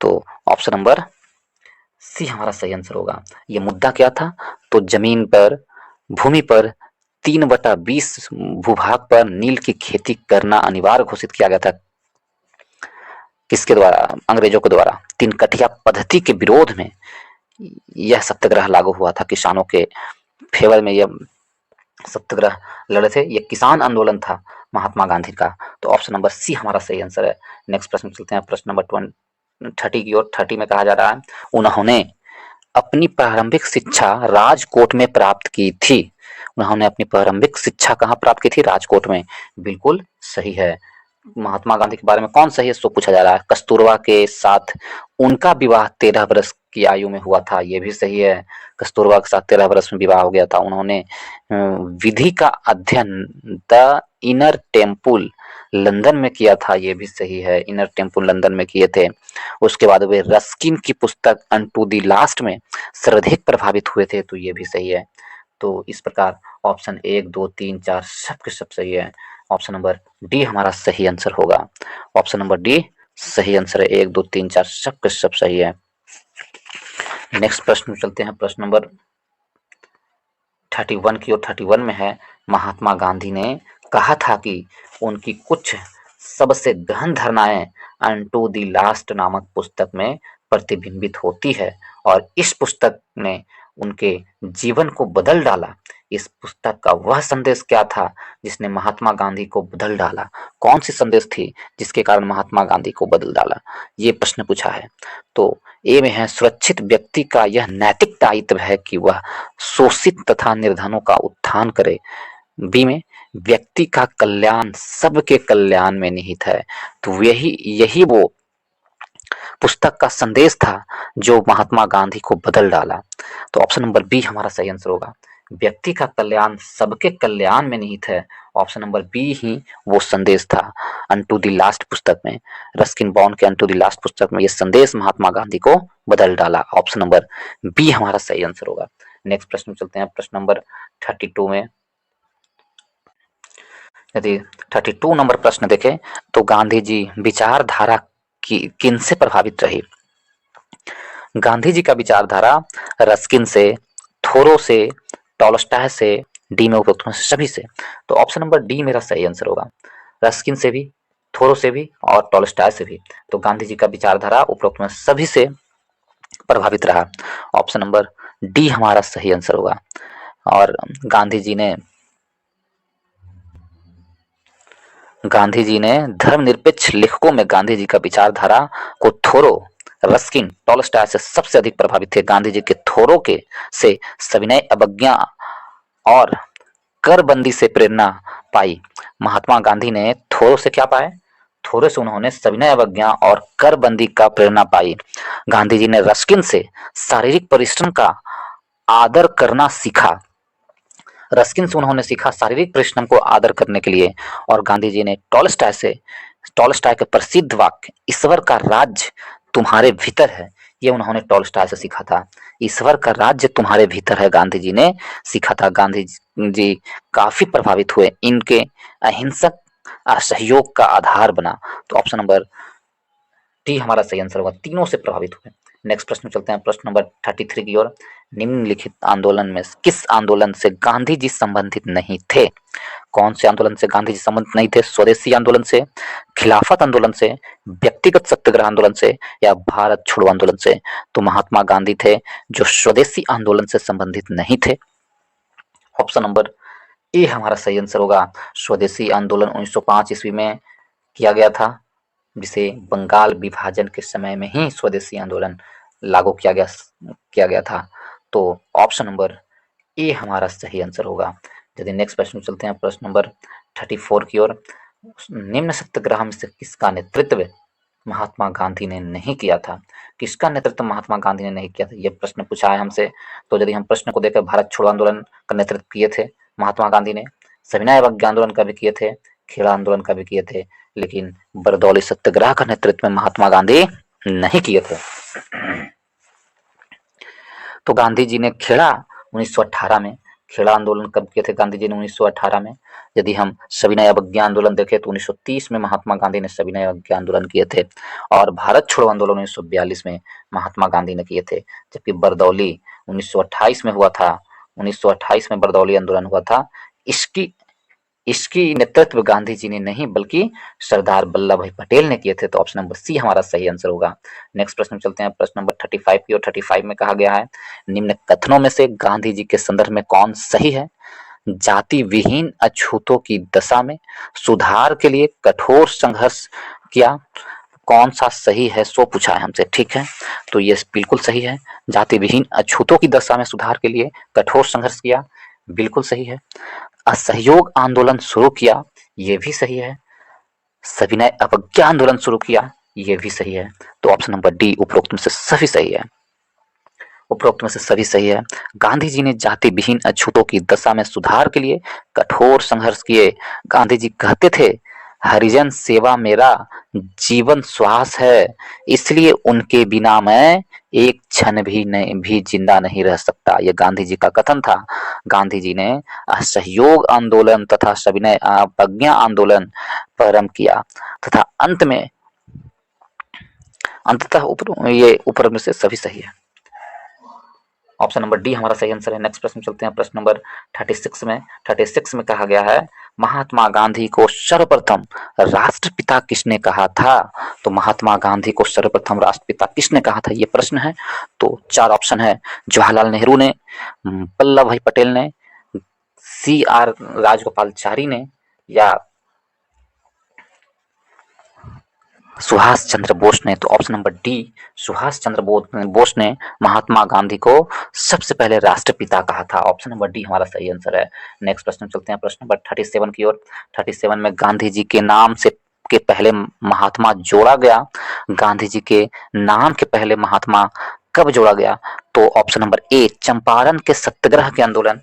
तो ऑप्शन नंबर सी हमारा सही आंसर होगा। ये मुद्दा क्या था? तो जमीन पर, भूमि पर 3/20 भूभाग पर नील की खेती करना अनिवार्य घोषित किया गया था। किसके द्वारा? अंग्रेजों के द्वारा। 3 कठिया पद्धति के विरोध में यह सत्याग्रह लागू हुआ था, किसानों के फेवर में यह सत्याग्रह लड़े थे, यह किसान आंदोलन था महात्मा गांधी का। तो ऑप्शन नंबर सी हमारा सही आंसर है। नेक्स्ट प्रश्न चलते हैं, प्रश्न नंबर 30 की ओर। 30 में कहा जा रहा है, उन्होंने अपनी प्रारंभिक शिक्षा राजकोट में प्राप्त की थी। उन्होंने अपनी प्रारंभिक शिक्षा कहाँ प्राप्त की थी? राजकोट में। बिल्कुल सही है। महात्मा गांधी के बारे में कौन सही है सो पूछा जा रहा है। कस्तूरबा के साथ उनका विवाह 13 वर्ष की आयु में हुआ था, ये भी सही है। कस्तूरबा के साथ 13 वर्ष में विवाह हो गया था। उन्होंने विधि का अध्ययन द इनर टेम्पल लंदन में किया था, ये भी सही है। इनर टेम्पल लंदन में किए थे। उसके बाद वे रस्किन की पुस्तक अनटू द लास्ट में सर्वाधिक प्रभावित हुए थे, तो ये भी सही है। तो इस प्रकार ऑप्शन 1 2 3 4 सब के सब सही है। ऑप्शन नंबर डी हमारा सही आंसर होगा। ऑप्शन नंबर डी सही आंसर है। 1 2 3 4 सब के सब सही है। नेक्स्ट प्रश्न चलते हैं, प्रश्न नंबर 31 की ओर। 31 में है, महात्मा गांधी ने कहा था कि उनकी कुछ सबसे गहन धारणाएं अनटू द लास्ट नामक पुस्तक में प्रतिबिंबित होती है, और इस पुस्तक ने उनके जीवन को बदल डाला। इस पुस्तक का वह संदेश क्या था जिसने महात्मा गांधी को बदल डाला? कौन सी संदेश थी जिसके कारण महात्मा गांधी को बदल डाला? ये प्रश्न पूछा है। तो ए में है, सुरक्षित व्यक्ति का यह नैतिक दायित्व है कि वह शोषित तथा निर्धनों का उत्थान करे। बी में, व्यक्ति का कल्याण सबके कल्याण में निहित है। तो यही यही वो पुस्तक का संदेश था जो महात्मा गांधी को बदल डाला। तो ऑप्शन नंबर बी हमारा सही आंसर होगा। व्यक्ति का कल्याण सबके कल्याण में निहित है। ऑप्शन नंबर बी ही वो संदेश था। अनटू द लास्ट पुस्तक में, रस्किन बॉन्ड के अनटू द लास्ट पुस्तक में, ये संदेश महात्मा गांधी को बदल डाला। ऑप्शन नंबर बी हमारा सही आंसर होगा। नेक्स्ट प्रश्न चलते हैं, प्रश्न नंबर 32 में। यदि 32 नंबर प्रश्न देखें तो गांधी जी विचारधारा की किनसे प्रभावित रही? गांधी जी का विचारधारा रस्किन से, थोरो से, टॉलस्टॉय से, डी में उपरोक्त में से सभी से। तो ऑप्शन नंबर डी मेरा सही आंसर होगा। रस्किन से भी, थोरो से भी और टॉलस्टॉय से भी। तो गांधी जी का विचारधारा उपरोक्त में सभी से प्रभावित रहा। ऑप्शन नंबर डी हमारा सही आंसर होगा। और गांधी जी ने धर्मनिरपेक्ष लेखकों में गांधी जी का विचारधारा को थोरो, रस्किन, टॉलस्टॉय से सबसे अधिक प्रभावित थे। गांधी जी के थोरो के से सविनय अवज्ञा और करबंदी से प्रेरणा पाई। महात्मा गांधी ने थोड़ों से क्या पाए? थोड़े से उन्होंने सविनय अवज्ञा और करबंदी का प्रेरणा पाई। गांधी जी ने रस्किन से शारीरिक परिश्रम का आदर करना सीखा। रस्किन से उन्होंने सीखा शारीरिक परिश्रम को आदर करने के लिए। और गांधी जी ने टॉलस्टॉय के प्रसिद्ध वाक्य ईश्वर का राज्य तुम्हारे भीतर है, ये उन्होंने टॉलस्टॉय से सीखा था। ईश्वर का राज्य तुम्हारे भीतर है, गांधी जी ने सीखा था। गांधी जी काफी प्रभावित हुए, इनके अहिंसक असहयोग का आधार बना। तो ऑप्शन नंबर डी हमारा सही आंसर होगा, तीनों से प्रभावित हुए। नेक्स्ट प्रश्न चलते हैं, प्रश्न नंबर 33 की ओर। निम्नलिखित आंदोलन में किस आंदोलन से गांधी जी संबंधित नहीं थे? कौन से आंदोलन से गांधी जी संबंधित नहीं थे? स्वदेशी आंदोलन से, खिलाफत आंदोलन से, व्यक्तिगत सत्याग्रह आंदोलन से, या भारत छोड़ो आंदोलन से? तो महात्मा गांधी थे जो स्वदेशी आंदोलन से संबंधित नहीं थे। ऑप्शन नंबर ए हमारा सही आंसर होगा। स्वदेशी आंदोलन 1905 ईस्वी में किया गया था, जिसे बंगाल विभाजन के समय में ही स्वदेशी आंदोलन लागू किया गया था। तो ऑप्शन नंबर ए हमारा सही आंसर होगा। यदि नेक्स्ट प्रश्न चलते हैं, प्रश्न नंबर 34 की ओर। निम्न सत्याग्रह में से किसका नेतृत्व महात्मा गांधी ने नहीं किया था? किसका नेतृत्व महात्मा गांधी ने नहीं किया था, यह प्रश्न पूछा है हमसे। तो यदि हम प्रश्न को देखें, भारत छोड़ो आंदोलन का नेतृत्व किए थे महात्मा गांधी ने, सविनय अवज्ञा आंदोलन का भी किए थे, खेड़ा आंदोलन का भी किए थे, लेकिन बरदौली सत्याग्रह का नेतृत्व में महात्मा गांधी नहीं किए थे। तो गांधी जी ने खेड़ा 1918 में, खेड़ा आंदोलन कब किए थे गांधी जी ने? 1918 में। यदि हम सविनय अवज्ञा आंदोलन देखें तो 1930 में महात्मा गांधी ने सविनय अवज्ञा आंदोलन किए थे। और भारत छोड़ो आंदोलन 1942 में महात्मा गांधी ने किए थे। जबकि बरदौली 1928 में हुआ था, 1928 में बरदौली आंदोलन हुआ था। इसकी नेतृत्व गांधी जी ने नहीं बल्कि सरदार वल्लभ भाई पटेल ने किए थे। तो ऑप्शन नंबर सी हमारा सही आंसर होगा। नेक्स्ट प्रश्न चलते हैं, प्रश्न नंबर 35 की। और 35 में कहा गया है, निम्न कथनों में से गांधी जी के संदर्भ में कौन सही है? जाति विहीन अछूतों की दशा में सुधार के लिए कठोर संघर्ष किया, कौन सा सही है सो पूछा है हमसे। ठीक है, तो ये बिल्कुल सही है। जाति विहीन अछूतों की दशा में सुधार के लिए कठोर संघर्ष किया, बिल्कुल सही है। असहयोग आंदोलन शुरू किया, ये भी सही है। सविनय अवज्ञा आंदोलन शुरू किया, ये भी सही है। तो ऑप्शन नंबर डी उपरोक्त में से सभी सही है, उपरोक्त में से सभी सही है। गांधी जी ने जाति विहीन अछूतों की दशा में सुधार के लिए कठोर संघर्ष किए। गांधी जी कहते थे, हरिजन सेवा मेरा जीवन श्वास है, इसलिए उनके बिना मैं एक क्षण भी जिंदा नहीं रह सकता। यह गांधी जी का कथन था। गांधी जी ने असहयोग आंदोलन तथा सविनय अवज्ञा आंदोलन प्रारंभ किया तथा अंततः ऊपर में से सभी सही है। ऑप्शन नंबर डी हमारा सही आंसर है। नेक्स्ट प्रश्न चलते हैं, प्रश्न नंबर 36 में कहा गया है, महात्मा गांधी को सर्वप्रथम राष्ट्रपिता किसने कहा था? तो महात्मा गांधी को सर्वप्रथम राष्ट्रपिता किसने कहा था, ये प्रश्न है। तो चार ऑप्शन है, जवाहरलाल नेहरू ने, वल्लभ भाई पटेल ने, CR राजगोपालचारी ने, या सुभाष चंद्र बोस ने। तो option number D Subhash Chandra Bose ने महात्मा गांधी को सबसे पहले राष्ट्रपिता कहा था। ऑप्शन नंबर डी हमारा सही आंसर है। नेक्स्ट प्रश्न चलते हैं, प्रश्न नंबर 37 की ओर। 37 में गांधी जी के नाम से के पहले महात्मा जोड़ा गया, गांधी जी के नाम के पहले महात्मा कब जोड़ा गया? तो ऑप्शन नंबर ए चंपारण के सत्याग्रह के आंदोलन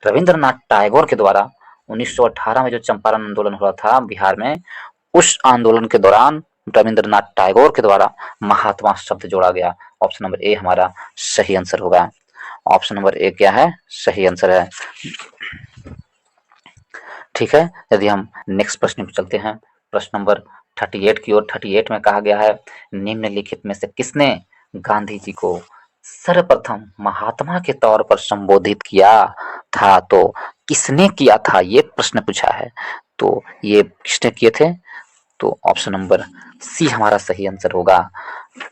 रविंद्रनाथ टैगोर के द्वारा 1918 में जो चंपारण आंदोलन हुआ था बिहार में, उस आंदोलन के दौरान रविंद्रनाथ टैगोर के द्वारा महात्मा शब्द जोड़ा गया। ऑप्शन नंबर ए हमारा सही आंसर होगा। ऑप्शन नंबर ए क्या है? सही आंसर है। ठीक है, यदि हम नेक्स्ट प्रश्न पर चलते हैं, प्रश्न नंबर 38 की ओर। 38 में कहा गया है, निम्नलिखित में से किसने गांधी जी को सर्वप्रथम महात्मा के तौर पर संबोधित किया था? तो किसने किया था, ये प्रश्न पूछा है। तो ये किसने किए थे? तो ऑप्शन नंबर सी हमारा सही आंसर होगा।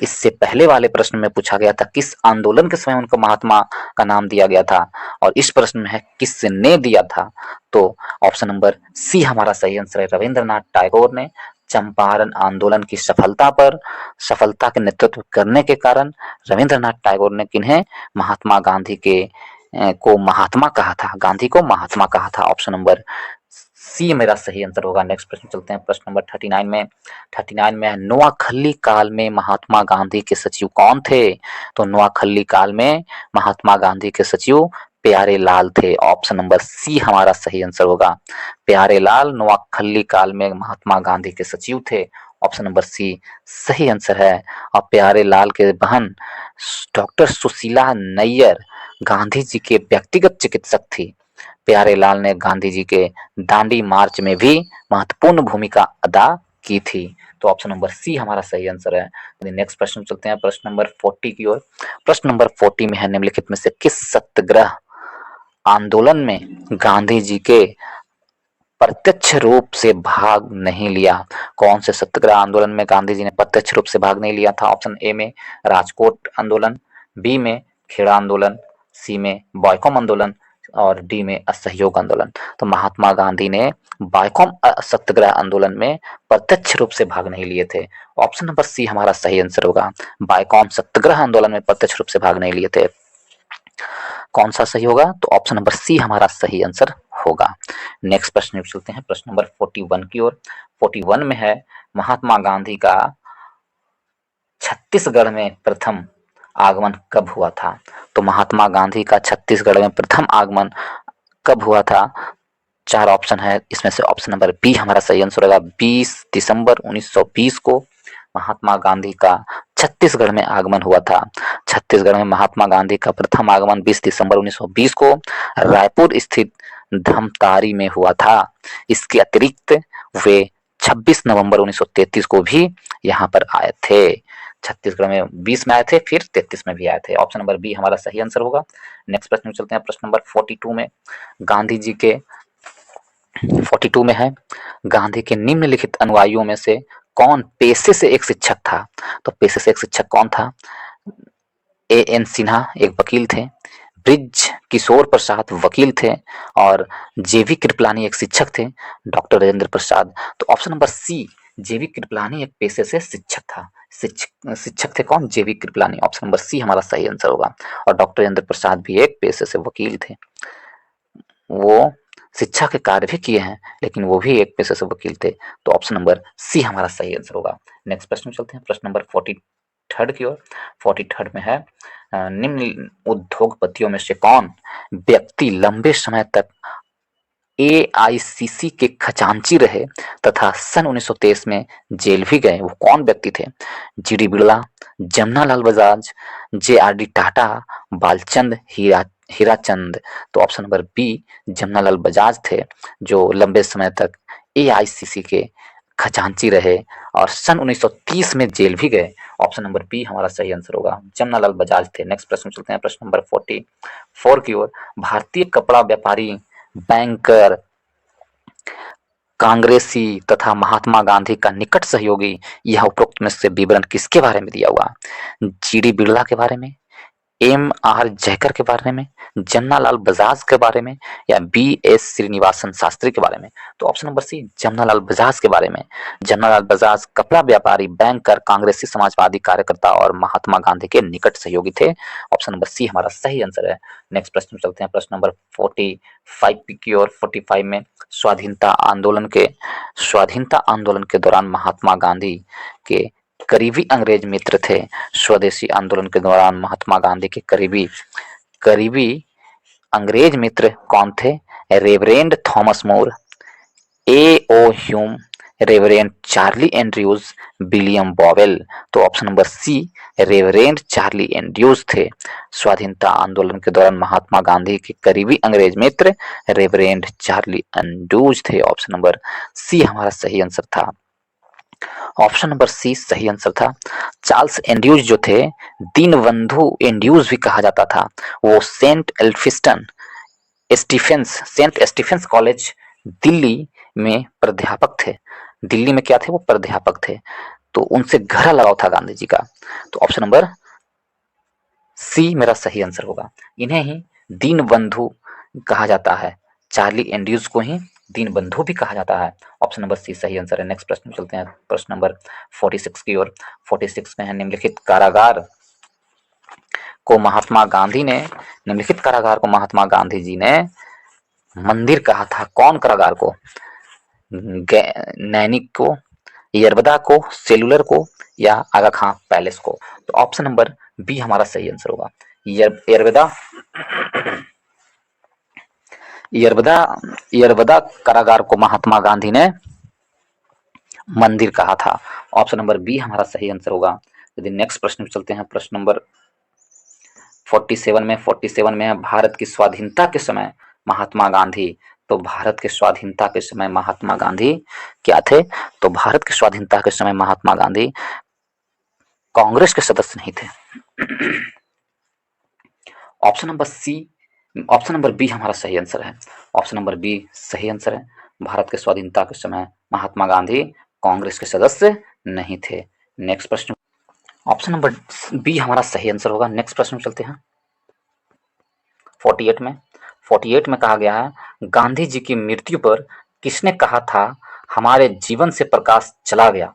इससे पहले वाले प्रश्न में पूछा गया था किस आंदोलन के समय उनको महात्मा का नाम दिया गया था, और इस प्रश्न में है किसने दिया था। तो ऑप्शन नंबर सी हमारा सही आंसर है। रविंद्रनाथ टैगोर ने चंपारण आंदोलन की सफलता के नेतृत्व करने के कारण रविंद्रनाथ टैगोर ने किन्हें? महात्मा गांधी के को महात्मा कहा था, गांधी को महात्मा कहा था। ऑप्शन नंबर सी मेरा सही आंसर होगा। नेक्स्ट प्रश्न चलते हैं, प्रश्न नंबर 39 में है, नोआखली काल में महात्मा गांधी के सचिव कौन थे? तो नोआखली काल में महात्मा गांधी के सचिव प्यारे लाल थे। ऑप्शन नंबर सी हमारा सही आंसर होगा। प्यारे लाल नोआखली काल में महात्मा गांधी के सचिव थे। ऑप्शन नंबर सी सही आंसर है। और प्यारे लाल के बहन डॉक्टर सुशीला नैयर गांधी जी के व्यक्तिगत चिकित्सक थी। प्यारे लाल ने गांधी जी के दांडी मार्च में भी महत्वपूर्ण भूमिका अदा की थी। तो ऑप्शन नंबर सी हमारा सही आंसर है। नेक्स्ट प्रश्न चलते हैं, प्रश्न नंबर 40 की ओर। प्रश्न नंबर 40 में है, निम्नलिखित में से किस सत्याग्रह आंदोलन में गांधी जी के प्रत्यक्ष रूप से भाग नहीं लिया? कौन से सत्याग्रह आंदोलन में गांधी जी ने प्रत्यक्ष रूप से भाग नहीं लिया था? ऑप्शन ए में राजकोट आंदोलन, बी में खेड़ा आंदोलन, सी में बॉयकॉम आंदोलन और डी में असहयोग आंदोलन। तो महात्मा गांधी ने बॉयकॉम सत्याग्रह आंदोलन में प्रत्यक्ष रूप से भाग नहीं लिए थे। ऑप्शन नंबर सी हमारा सही आंसर होगा। बॉयकॉम सत्याग्रह आंदोलन में प्रत्यक्ष रूप से भाग नहीं लिए थे। कौन सा सही होगा? तो ऑप्शन नंबर सी हमारा सही आंसर होगा। नेक्स्ट प्रश्न चलते हैं, प्रश्न नंबर 41 की ओर। 41 में है, महात्मा गांधी का छत्तीसगढ़ में प्रथम आगमन कब हुआ था? तो महात्मा गांधी का छत्तीसगढ़ में प्रथम आगमन कब हुआ था? 4 ऑप्शन है, इसमें से ऑप्शन नंबर बी हमारा सही आंसर होगा। 20 दिसंबर 1920 को महात्मा गांधी का छत्तीसगढ़ में आगमन हुआ था। छत्तीसगढ़ में महात्मा गांधी का प्रथम आगमन 20 दिसंबर 1920 को रायपुर स्थित धमतारी में हुआ था। इसके अतिरिक्त वे 26 नवंबर 1933 को भी यहाँ पर आए थे। छत्तीसगढ़ में 20 में आए थे, फिर 33 में भी आए थे। ऑप्शन नंबर बी हमारा सही आंसर होगा। नेक्स्ट प्रश्न में चलते हैं, प्रश्न नंबर 42 में गांधी जी के 42 में है, गांधी के निम्नलिखित अनुयायियों में से कौन पेशे से एक शिक्षक था? तो पेशे से एक शिक्षक कौन था? ए एन सिन्हा एक वकील थे, ब्रिज किशोर प्रसाद वकील थे और जेवी कृपलानी एक शिक्षक थे, डॉक्टर राजेंद्र प्रसाद। तो ऑप्शन नंबर सी जेवी कृपलानी एक पेशे से शिक्षक था। शिक्षक थे कौन? जेवी कृपलानी। ऑप्शन नंबर सी हमारा सही आंसर होगा। और डॉक्टर राजेंद्र प्रसाद भी एक पेशे से वकील थे। वो शिक्षा के कार्य भी किए हैं, लेकिन वो भी एक पेशे से वकील थे। तो ऑप्शन नंबर सी हमारा सही आंसर होगा। नेक्स्ट प्रश्न चलते हैं, प्रश्न नंबर 43 की ओर। 43 में है, निम्न उद्योगपतियों में से कौन व्यक्ति लंबे समय तक एआईसीसी के खजांची रहे तथा सन 1923 में जेल भी गए? वो कौन व्यक्ति थे? जीडी बिड़ला, जमनालाल बजाज, जेआरडी टाटा, बालचंद हीराचंद। तो option number B Jamnalal Bajaj थे, जो लंबे समय तक एआईसीसी के खजांची रहे और सन 1930 में जेल भी गए। ऑप्शन नंबर बी हमारा सही आंसर होगा। जमनालाल बजाज थे। नेक्स्ट प्रश्न चलते हैं, प्रश्न नंबर 44 की ओर। भारतीय कपड़ा व्यापारी, बैंकर, कांग्रेसी तथा महात्मा गांधी का निकट सहयोगी, यह उपरोक्त में से विवरण किसके बारे में दिया हुआ? जीडी बिड़ला के बारे में, एम आर जयकर के बारे में, जमनालाल बजाज के बारे में या बी एस श्रीनिवासन शास्त्री के बारे में? तो option number C Jamnalal Bajaj के बारे में। जमनालाल बजाज कपड़ा व्यापारी, बैंकर, कांग्रेसी समाजवादी कार्यकर्ता और महात्मा गांधी के निकट सहयोगी थे। ऑप्शन नंबर सी हमारा सही आंसर है। नेक्स्ट प्रश्न में चलते हैं, प्रश्न नंबर 45 की ओर। 45 में स्वाधीनता आंदोलन के दौरान महात्मा गांधी के करीबी अंग्रेज मित्र थे। स्वदेशी आंदोलन के दौरान महात्मा गांधी के करीबी अंग्रेज मित्र कौन थे? Reverend Thomas More, A O Hume, reverend Charlie Andrews, William Bowell. तो option number C reverend Charlie Andrews थे। स्वाधीनता आंदोलन के दौरान महात्मा गांधी के करीबी अंग्रेज मित्र रेवरेंड चार्ली एंड्रयूज थे। ऑप्शन नंबर सी हमारा सही आंसर था। ऑप्शन नंबर सी सही आंसर था। चार्ल्स एंड्रयूज जो थे, दीनबंधु एंड्रयूज भी कहा जाता था। वो सेंट स्टीफेंस कॉलेज दिल्ली में प्राध्यापक थे। दिल्ली में क्या थे? वो प्राध्यापक थे। तो उनसे गहरा लगाव था गांधी जी का। तो ऑप्शन नंबर सी मेरा सही आंसर होगा। इन्हें ही दीनबंधु कहा जाता है। चार्ली एंड्रयूज को ही दीनबंधु भी कहा जाता है। ऑप्शन नंबर सी सही आंसर है। नेक्स्ट प्रश्न में चलते हैं, प्रश्न नंबर 46 की ओर। 46 में है, निम्नलिखित कारागार को महात्मा गांधी ने, निम्नलिखित कारागार को महात्मा गांधी जी ने मंदिर कहा था? कौन कारागार को? नैनिक को, यरवदा को, सेलुलर को या आगा खां पैलेस को? तो ऑप्शन नंबर बी हमारा सही आंसर होगा। यरवदा यरवदा यरवदा कारागार को महात्मा गांधी ने मंदिर कहा था। ऑप्शन नंबर बी हमारा सही आंसर होगा। यदि नेक्स्ट प्रश्न में चलते हैं, प्रश्न नंबर 47 में है भारत की स्वाधीनता के समय महात्मा गांधी। तो भारत के स्वाधीनता के समय महात्मा गांधी क्या थे? तो भारत की स्वाधीनता के समय महात्मा गांधी कांग्रेस के सदस्य नहीं थे। ऑप्शन नंबर बी हमारा सही आंसर है। ऑप्शन नंबर बी सही आंसर है। भारत के स्वाधीनता के समय महात्मा गांधी कांग्रेस के सदस्य नहीं थे। नेक्स्ट प्रश्न, ऑप्शन नंबर बी हमारा सही आंसर होगा। नेक्स्ट प्रश्न में चलते हैं। 48 में कहा गया है गांधी जी की मृत्यु पर किसने कहा था हमारे जीवन से प्रकाश चला गया?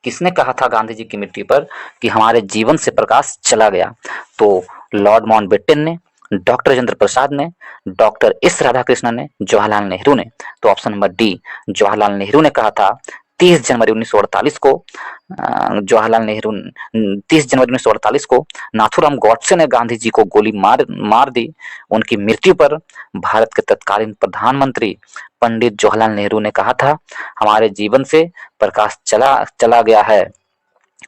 किसने कहा था गांधी जी की मृत्यु पर कि हमारे जीवन से प्रकाश चला गया? तो लॉर्ड माउंटबेटन ने, डॉक्टर राजेंद्र प्रसाद ने, डॉक्टर एस राधाकृष्णन ने, जवाहरलाल नेहरू ने? तो option number D Jawaharlal Nehru ने कहा था। 30 जनवरी 1948 को जवाहरलाल नेहरू 30 जनवरी 1948 को नाथूराम गॉडसे ने गांधी जी को गोली मार दी। उनकी मृत्यु पर भारत के तत्कालीन प्रधानमंत्री पंडित जवाहरलाल नेहरू ने कहा था हमारे जीवन से प्रकाश चला गया है,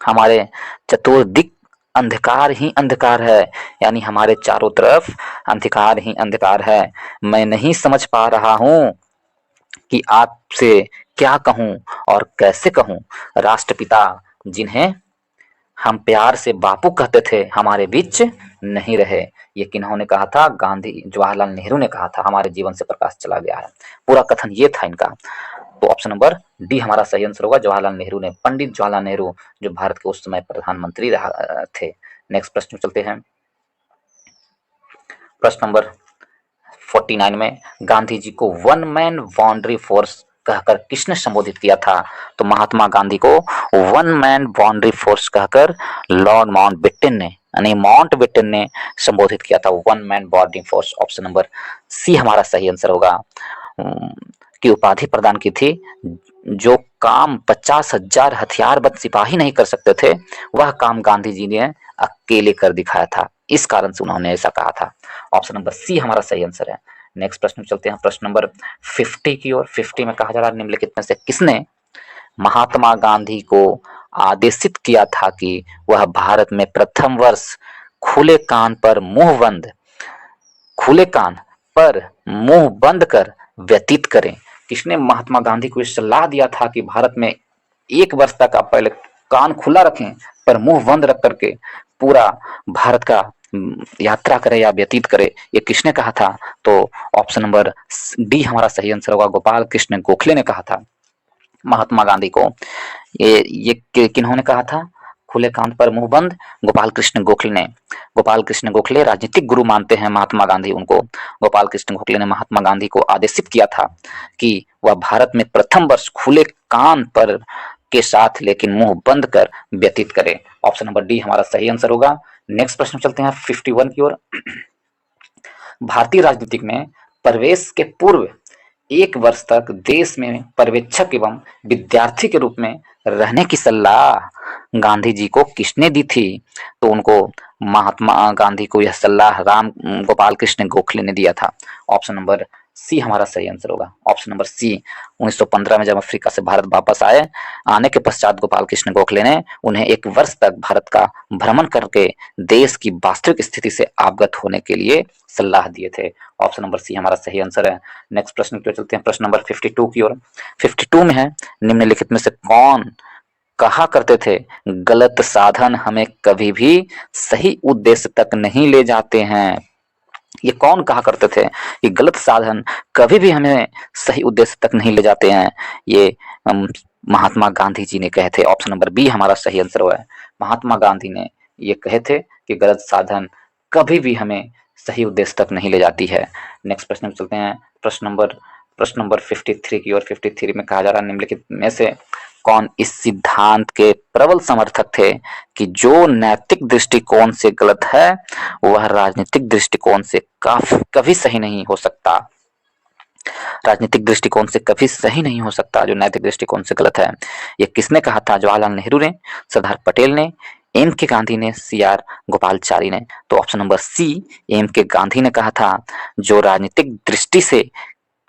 हमारे चतुर्दिक अंधकार ही अंधकार है, यानी हमारे चारों तरफ अंधकार ही अंधकार है। मैं नहीं समझ पा रहा हूं कि आपसे क्या कहूं और कैसे कहूं। राष्ट्रपिता जिन्हें हम प्यार से बापू कहते थे हमारे बीच नहीं रहे। ये किन्होंने कहा था? गांधी जवाहरलाल नेहरू ने कहा था हमारे जीवन से प्रकाश चला गया है। पूरा कथन ये था इनका। तो ऑप्शन नंबर डी हमारा सही आंसर होगा। जवाहरलाल नेहरू ने, पंडित जवाहरलाल नेहरू जो भारत के उस समय प्रधानमंत्री थे। नेक्स्ट प्रश्न चलते हैं। प्रश्न नंबर 49 में गांधी जी को वन मैन बाउंड्री फोर्स कहकर किसने संबोधित किया था? तो महात्मा गांधी को वन मैन बाउंड्री फोर्स कहकर लॉर्ड माउंटबेटन ने संबोधित किया था, one man boundary force. Option number C हमारा सही आंसर होगा। की उपाधि प्रदान की थी। जो काम 50,000 हथियारबंद सिपाही नहीं कर सकते थे वह काम गांधी जी ने अकेले कर दिखाया था, इस कारण से उन्होंने ऐसा कहा था। ऑप्शन नंबर सी हमारा सही आंसर है। नेक्स्ट प्रश्न चलते हैं, प्रश्न नंबर 50 की ओर। 50 में कहा जा रहा है निम्नलिखित में से किसने महात्मा गांधी को आदेशित किया था कि वह भारत में प्रथम वर्ष खुले कान पर मुंह बंद कर व्यतीत करें? किसने महात्मा गांधी को सलाह दिया था कि भारत में 1 वर्ष तक आप पहले कान खुला रखें पर मुंह बंद रख करके पूरा भारत का यात्रा करे या व्यतीत करे? ये किसने कहा था? तो ऑप्शन नंबर डी हमारा सही आंसर होगा। गोपाल कृष्ण गोखले ने कहा था महात्मा गांधी को। ये किन्होंने कहा था खुले कान पर मुंह बंद? गोपाल कृष्ण गोखले ने। गोपाल कृष्ण गोखले राजनीतिक गुरु मानते हैं महात्मा गांधी उनको। गोपाल कृष्ण गोखले ने महात्मा गांधी को आदेशित किया था कि वह भारत में प्रथम वर्ष खुले कान पर के साथ लेकिन मुंह बंद कर व्यतीत करे। ऑप्शन नंबर डी हमारा सही आंसर होगा। नेक्स्ट प्रश्न चलते हैं 51 की ओर। भारतीय राजनीतिक में प्रवेश के पूर्व 1 वर्ष तक देश में पर्यवेक्षक एवं विद्यार्थी के रूप में रहने की सलाह गांधी जी को किसने दी थी? तो उनको महात्मा गांधी को यह सलाह राम गोपाल कृष्ण गोखले ने दिया था। ऑप्शन नंबर सी हमारा सही आंसर होगा। ऑप्शन नंबर सी 1915 में जब अफ्रीका से भारत वापस आने के पश्चात गोपाल कृष्ण गोखले ने उन्हें 1 वर्ष तक भारत का भ्रमण करके देश की वास्तविक स्थिति से अवगत होने के लिए सलाह दिए थे। ऑप्शन नंबर सी हमारा सही आंसर है। नेक्स्ट प्रश्न की ओर चलते हैं, प्रश्न नंबर 52 की ओर। 52 में है निम्नलिखित में से कौन कहा करते थे गलत साधन हमें कभी भी सही उद्देश्य तक नहीं ले जाते हैं? ये कौन कहा करते थे कि गलत साधन कभी भी हमें सही उद्देश्य तक नहीं ले जाते हैं? ये महात्मा गांधी जी ने कहे थे। ऑप्शन नंबर बी हमारा सही आंसर हुआ है। महात्मा गांधी ने ये कहे थे कि गलत साधन कभी भी हमें सही उद्देश्य तक नहीं ले जाती है। नेक्स्ट प्रश्न में चलते हैं, प्रश्न नंबर 53 की ओर। 53 में कहा जा रहा है निम्नलिखित में से कौन इस सिद्धांत के प्रबल समर्थक थे कि जो नैतिक दृष्टिकोण से गलत है वह राजनीतिक दृष्टिकोण से कभी सही नहीं हो सकता। राजनीतिक दृष्टिकोण से कभी सही नहीं हो सकता जो नैतिक दृष्टिकोण से गलत है। ये किसने कहा था? जवाहरलाल नेहरू ने, सरदार पटेल ने, एम के गांधी ने, सी आर गोपालचारी ने। तो ऑप्शन नंबर सी, एम के गांधी ने कहा था जो राजनीतिक दृष्टि से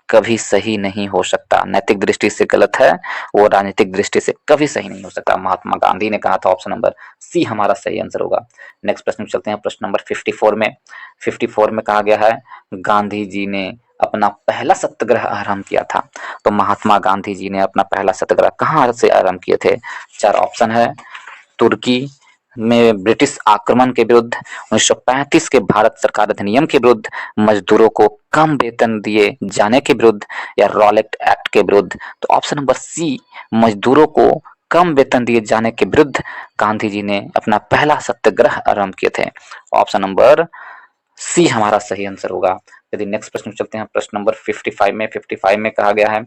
कभी सही नहीं हो सकता, नैतिक दृष्टि से गलत है वो राजनीतिक दृष्टि से कभी सही नहीं हो सकता, महात्मा गांधी ने कहा था। ऑप्शन नंबर सी हमारा सही आंसर होगा। नेक्स्ट प्रश्न में चलते हैं, प्रश्न नंबर 54 में। 54 में कहा गया है गांधी जी ने अपना पहला सत्याग्रह आरंभ किया था। तो महात्मा गांधी जी ने अपना पहला सत्याग्रह कहाँ से आरंभ किए थे? चार ऑप्शन है। तुर्की में ब्रिटिश आक्रमण के विरुद्ध, 1935 के भारत सरकार अधिनियम के विरुद्ध, मजदूरों को कम वेतन दिए जाने के विरुद्ध, या रॉलेट एक्ट के विरुद्ध। तो ऑप्शन नंबर सी, मजदूरों को कम वेतन दिए जाने के विरुद्ध गांधी जी ने अपना पहला सत्याग्रह आरंभ किए थे। ऑप्शन नंबर सी हमारा सही आंसर होगा। यदि नेक्स्ट प्रश्न चलते हैं, प्रश्न नंबर 55 में। 55 में कहा गया है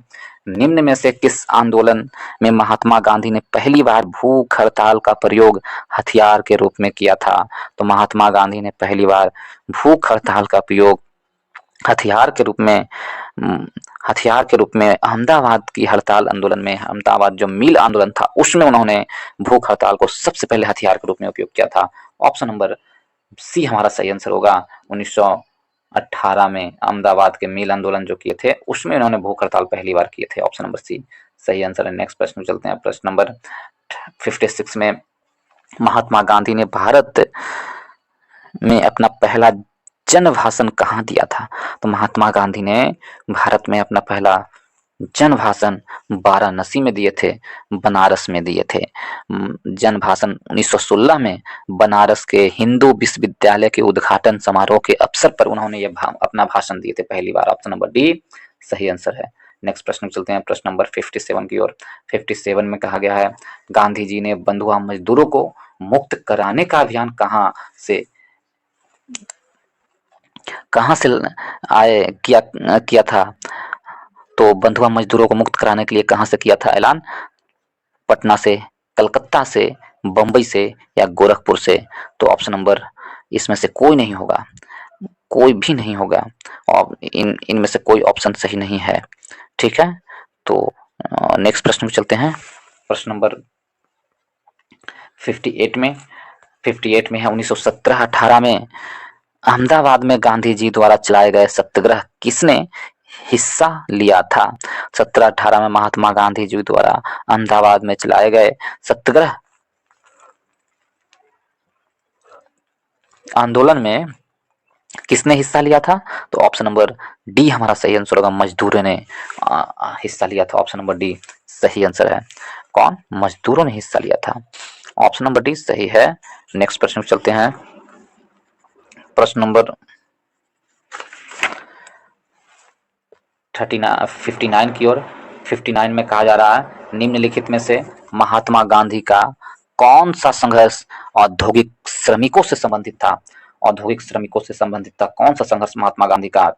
निम्न में से किस आंदोलन में महात्मा गांधी ने पहली बार भूख हड़ताल का प्रयोग हथियार के रूप में किया था? तो महात्मा गांधी ने पहली बार भूख हड़ताल का प्रयोग हथियार के रूप में अहमदाबाद की हड़ताल आंदोलन में, अहमदाबाद जो मिल आंदोलन था उसमें उन्होंने भूख हड़ताल को सबसे पहले हथियार के रूप में उपयोग किया था। ऑप्शन नंबर सी हमारा सही आंसर होगा। 1918 में अहमदाबाद के मिल आंदोलन जो किए थे उसमें उन्होंने भूख हड़ताल पहली बार किए थे। ऑप्शन नंबर सी सही आंसर है। नेक्स्ट प्रश्न चलते हैं, प्रश्न नंबर 56 में। महात्मा गांधी ने भारत में अपना पहला जन भाषण कहाँ दिया था? तो महात्मा गांधी ने भारत में अपना पहला जन भाषण वाराणसी में दिए थे, बनारस में दिए थे। जन भाषण 1916 में बनारस के हिंदू विश्वविद्यालय के उद्घाटन समारोह के अवसर पर उन्होंने ये अपना भाषण दिए थे पहली बार। ऑप्शन नंबर डी सही आंसर है। नेक्स्ट प्रश्न चलते हैं, प्रश्न नंबर 57 की ओर। 57 में कहा गया है गांधी जी ने बंधुआ मजदूरों को मुक्त कराने का अभियान कहाँ से आए किया था? तो बंधुआ मजदूरों को मुक्त कराने के लिए कहाँ से किया था ऐलान? पटना से, कलकत्ता से, बंबई से, या गोरखपुर से। तो ऑप्शन नंबर इसमें से कोई नहीं होगा, कोई भी नहीं होगा, और इनमें से कोई ऑप्शन सही नहीं है। ठीक है, तो नेक्स्ट प्रश्न में चलते हैं, प्रश्न नंबर 58 में। 58 में है 1917-18 में अहमदाबाद में गांधी जी द्वारा चलाए गए सत्याग्रह किसने हिस्सा लिया था? 17-18 में महात्मा गांधी जी द्वारा अहमदाबाद में चलाए गए सत्याग्रह आंदोलन में किसने हिस्सा लिया था? तो ऑप्शन नंबर डी हमारा सही आंसर होगा, मजदूरों ने हिस्सा लिया था। ऑप्शन नंबर डी सही आंसर है। कौन? मजदूरों ने हिस्सा लिया था। ऑप्शन नंबर डी सही है। नेक्स्ट प्रश्न चलते हैं, प्रश्न नंबर 59 की ओर। 59 में कहा जा रहा है निम्नलिखित में से महात्मा गांधी का कौन सा संघर्ष औद्योगिक श्रमिकों से संबंधित था? औद्योगिक श्रमिकों से संबंधित था कौन सा संघर्ष महात्मा गांधी का?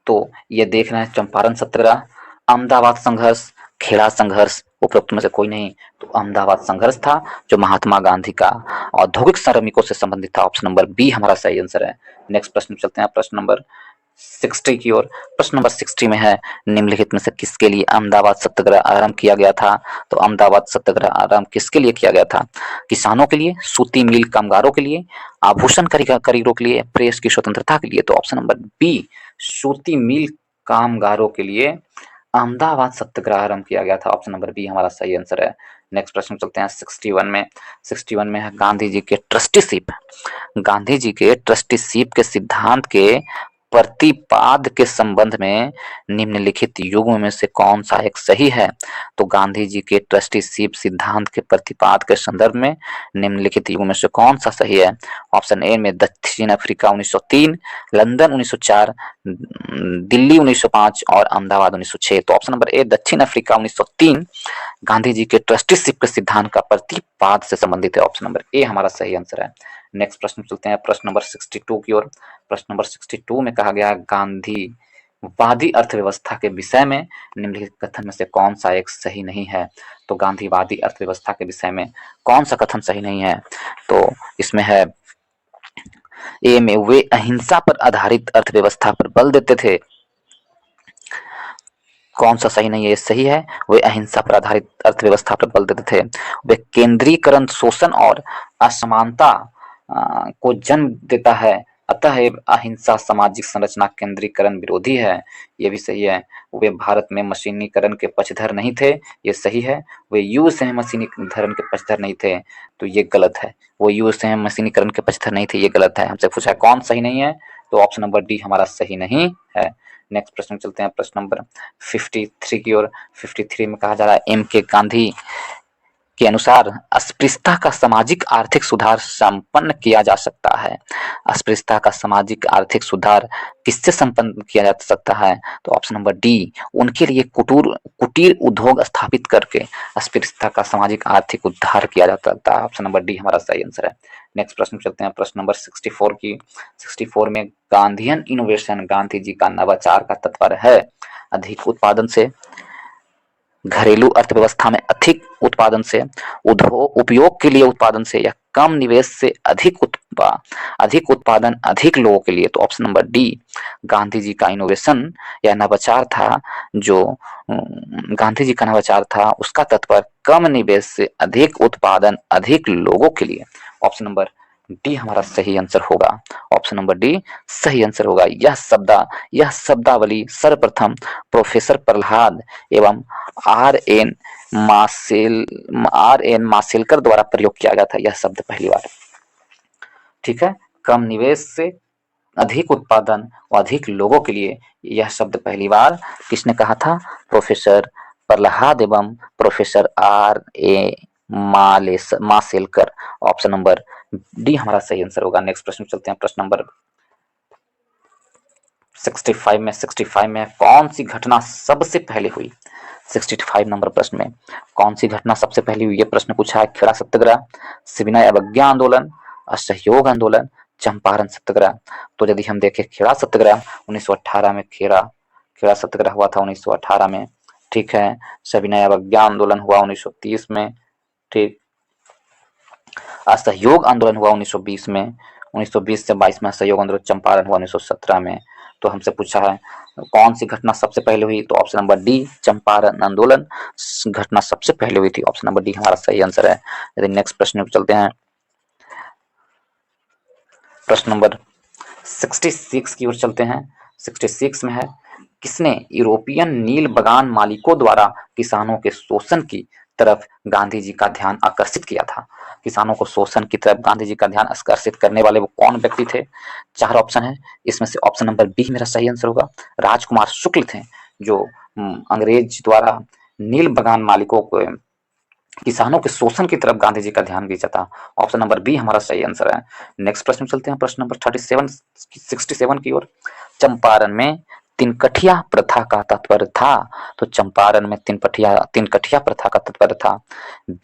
तो ये देख रहे हैं चंपारण सत्याग्रह, अहमदाबाद संघर्ष, खेड़ा संघर्ष, उपरोक्त में से कोई नहीं। तो अहमदाबाद संघर्ष था जो महात्मा गांधी का औद्योगिक श्रमिकों से संबंधित था। ऑप्शन नंबर बी हमारा सही आंसर है। नेक्स्ट प्रश्न चलते हैं, प्रश्न नंबर 60 की ओर। प्रश्न नंबर 60 में है निम्नलिखित में से किसके लिए अहमदाबाद सत्याग्रह आरंभ किया गया था? तो अहमदाबाद सत्याग्रह आरंभ किसके लिए किया गया था? किसानों के लिए, सूती मिल कामगारों के लिए, आभूषण कारीगरों के लिए, प्रेस की स्वतंत्रता के लिए। तो ऑप्शन नंबर बी, सूती मिल कामगारों के लिए अहमदाबाद सत्याग्रह आरंभ किया गया था। ऑप्शन नंबर बी हमारा सही आंसर है। नेक्स्ट प्रश्न चलते हैं 61 में। 61 में है गांधी जी के ट्रस्टीशिप, गांधी जी के ट्रस्टीशिप के सिद्धांत के प्रतिपाद के संबंध में निम्नलिखित युग्म में से कौन सा एक सही है? तो गांधी जी के ट्रस्टीशिप सिद्धांत के प्रतिपाद के संदर्भ में निम्नलिखित युग्म में से कौन सा सही है? ऑप्शन ए में दक्षिण अफ्रीका 1903, लंदन 1904, दिल्ली 1905 और अहमदाबाद 1906। तो ऑप्शन नंबर ए दक्षिण अफ्रीका 1903 गांधी जी के ट्रस्टीशिप के सिद्धांत का प्रतिपाद से संबंधित है। ऑप्शन नंबर ए हमारा सही आंसर है। नेक्स्ट प्रश्न चलते हैं, प्रश्न नंबर 62 की ओर। प्रश्न नंबर 62 में कहा गया गांधी गांधीवादी अर्थव्यवस्था के विषय में निम्नलिखित कथन में से कौन सा एक सही नहीं है? तो गांधीवादी अर्थव्यवस्था के विषय में कौन सा कथन सही नहीं है? तो इसमें है ए में, वे अहिंसा पर आधारित अर्थव्यवस्था पर बल देते थे। कौन सा सही नहीं है? ये सही है, वे अहिंसा पर आधारित अर्थव्यवस्था पर बल देते थे। वे केंद्रीकरण, शोषण और असमानता को जन्म देता है, अतः ये अहिंसा सामाजिक संरचना केंद्रीकरण विरोधी है। ये भी सही है। वे भारत में मशीनीकरण के पक्षधर नहीं थे। ये सही है। वे युग से मशीनीकरण के पक्षधर नहीं थे, तो ये गलत है। वो युग से मशीनीकरण के पक्षधर नहीं थे, ये गलत है। हमसे पूछा है कौन सही नहीं है, तो ऑप्शन नंबर डी हमारा सही नहीं है। नेक्स्ट प्रश्न चलते हैं, प्रश्न नंबर 53 की ओर। 53 में कहा जा रहा है एम के गांधी के अनुसार अस्पृश्यता का सामाजिक आर्थिक सुधार संपन्न किया जा सकता है। अस्पृश्यता का सामाजिक आर्थिक सुधार किससे संपन्न किया जा सकता है? तो ऑप्शन नंबर डी, उनके लिए कुटीर उद्योग स्थापित करके अस्पृश्यता का सामाजिक आर्थिक उद्धार किया जा सकता है। ऑप्शन नंबर डी हमारा सही आंसर है। नेक्स्ट प्रश्न चलते हैं, प्रश्न नंबर 64 की। 64 में गांधीयन इनोवेशन, गांधी जी का नवाचार का तात्पर्य है अधिक उत्पादन से, घरेलू अर्थव्यवस्था में अधिक उत्पादन से, उपयोग के लिए उत्पादन से, या कम निवेश से अधिक उत्पादन अधिक लोगों के लिए। तो option number D, Gandhi ji का इनोवेशन या नवाचार था, जो गांधी जी का नवाचार था उसका तात्पर्य कम निवेश से अधिक उत्पादन अधिक लोगों के लिए। ऑप्शन नंबर डी हमारा सही आंसर होगा। ऑप्शन नंबर डी सही आंसर होगा। यह शब्दावली सर्वप्रथम प्रोफेसर प्रहलाद एवं आर एन माशेलकर द्वारा प्रयोग किया गया था, यह शब्द पहली बार। ठीक है, कम निवेश से अधिक उत्पादन और अधिक लोगों के लिए, यह शब्द पहली बार किसने कहा था? प्रोफेसर प्रहलाद एवं professor R A Mashelkar. Option number D हमारा सही आंसर होगा। नेक्स्ट प्रश्न चलते हैं, प्रश्न नंबर 65 में कौन सी घटना सबसे पहले हुई? 65 नंबर प्रश्न में कौन सी घटना सबसे पहले हुई? ये प्रश्न पूछा है। खेड़ा सत्याग्रह, सविनय अवज्ञा आंदोलन, असहयोग आंदोलन, चंपारण सत्याग्रह। तो यदि हम देखें खेड़ा सत्याग्रह 1918 में खेड़ा सत्याग्रह हुआ था 1918 में। ठीक है, सविनय अवज्ञा आंदोलन हुआ 1930 में। ठीक, असहयोग आंदोलन हुआ 1920 में, 1920 से 22 में असहयोग आंदोलन, चंपारण हुआ 1917 में। तो हमसे पूछा है कौन सी घटना सबसे पहले हुई? तो ऑप्शन नंबर डी, चंपारण आंदोलन घटना सबसे पहले हुई थी। ऑप्शन नंबर डी हमारा सही आंसर है। यदि नेक्स्ट प्रश्न पर चलते हैं, प्रश्न नंबर 66 की ओर चलते हैं। 66 में है, किसने यूरोपियन नील बगान मालिकों द्वारा किसानों के शोषण की तरफ गांधी जी का ध्यान आकर्षित किया था? किसानों को शोषण की तरफ गांधी जी का ध्यान आकर्षित करने वाले वो कौन व्यक्ति थे? 4 ऑप्शन है, इसमें से ऑप्शन नंबर बी मेरा सही आंसर होगा। राजकुमार शुक्ल थे, जो अंग्रेज द्वारा नील बगान मालिकों को किसानों के शोषण की तरफ गांधी जी का ध्यान खींचा था। ऑप्शन नंबर बी हमारा सही आंसर है। नेक्स्ट प्रश्न चलते हैं, प्रश्न नंबर 67 की ओर। चंपारण में तिनकठिया प्रथा का तात्पर्य था? तो चंपारण में तिनकठिया प्रथा का तात्पर्य था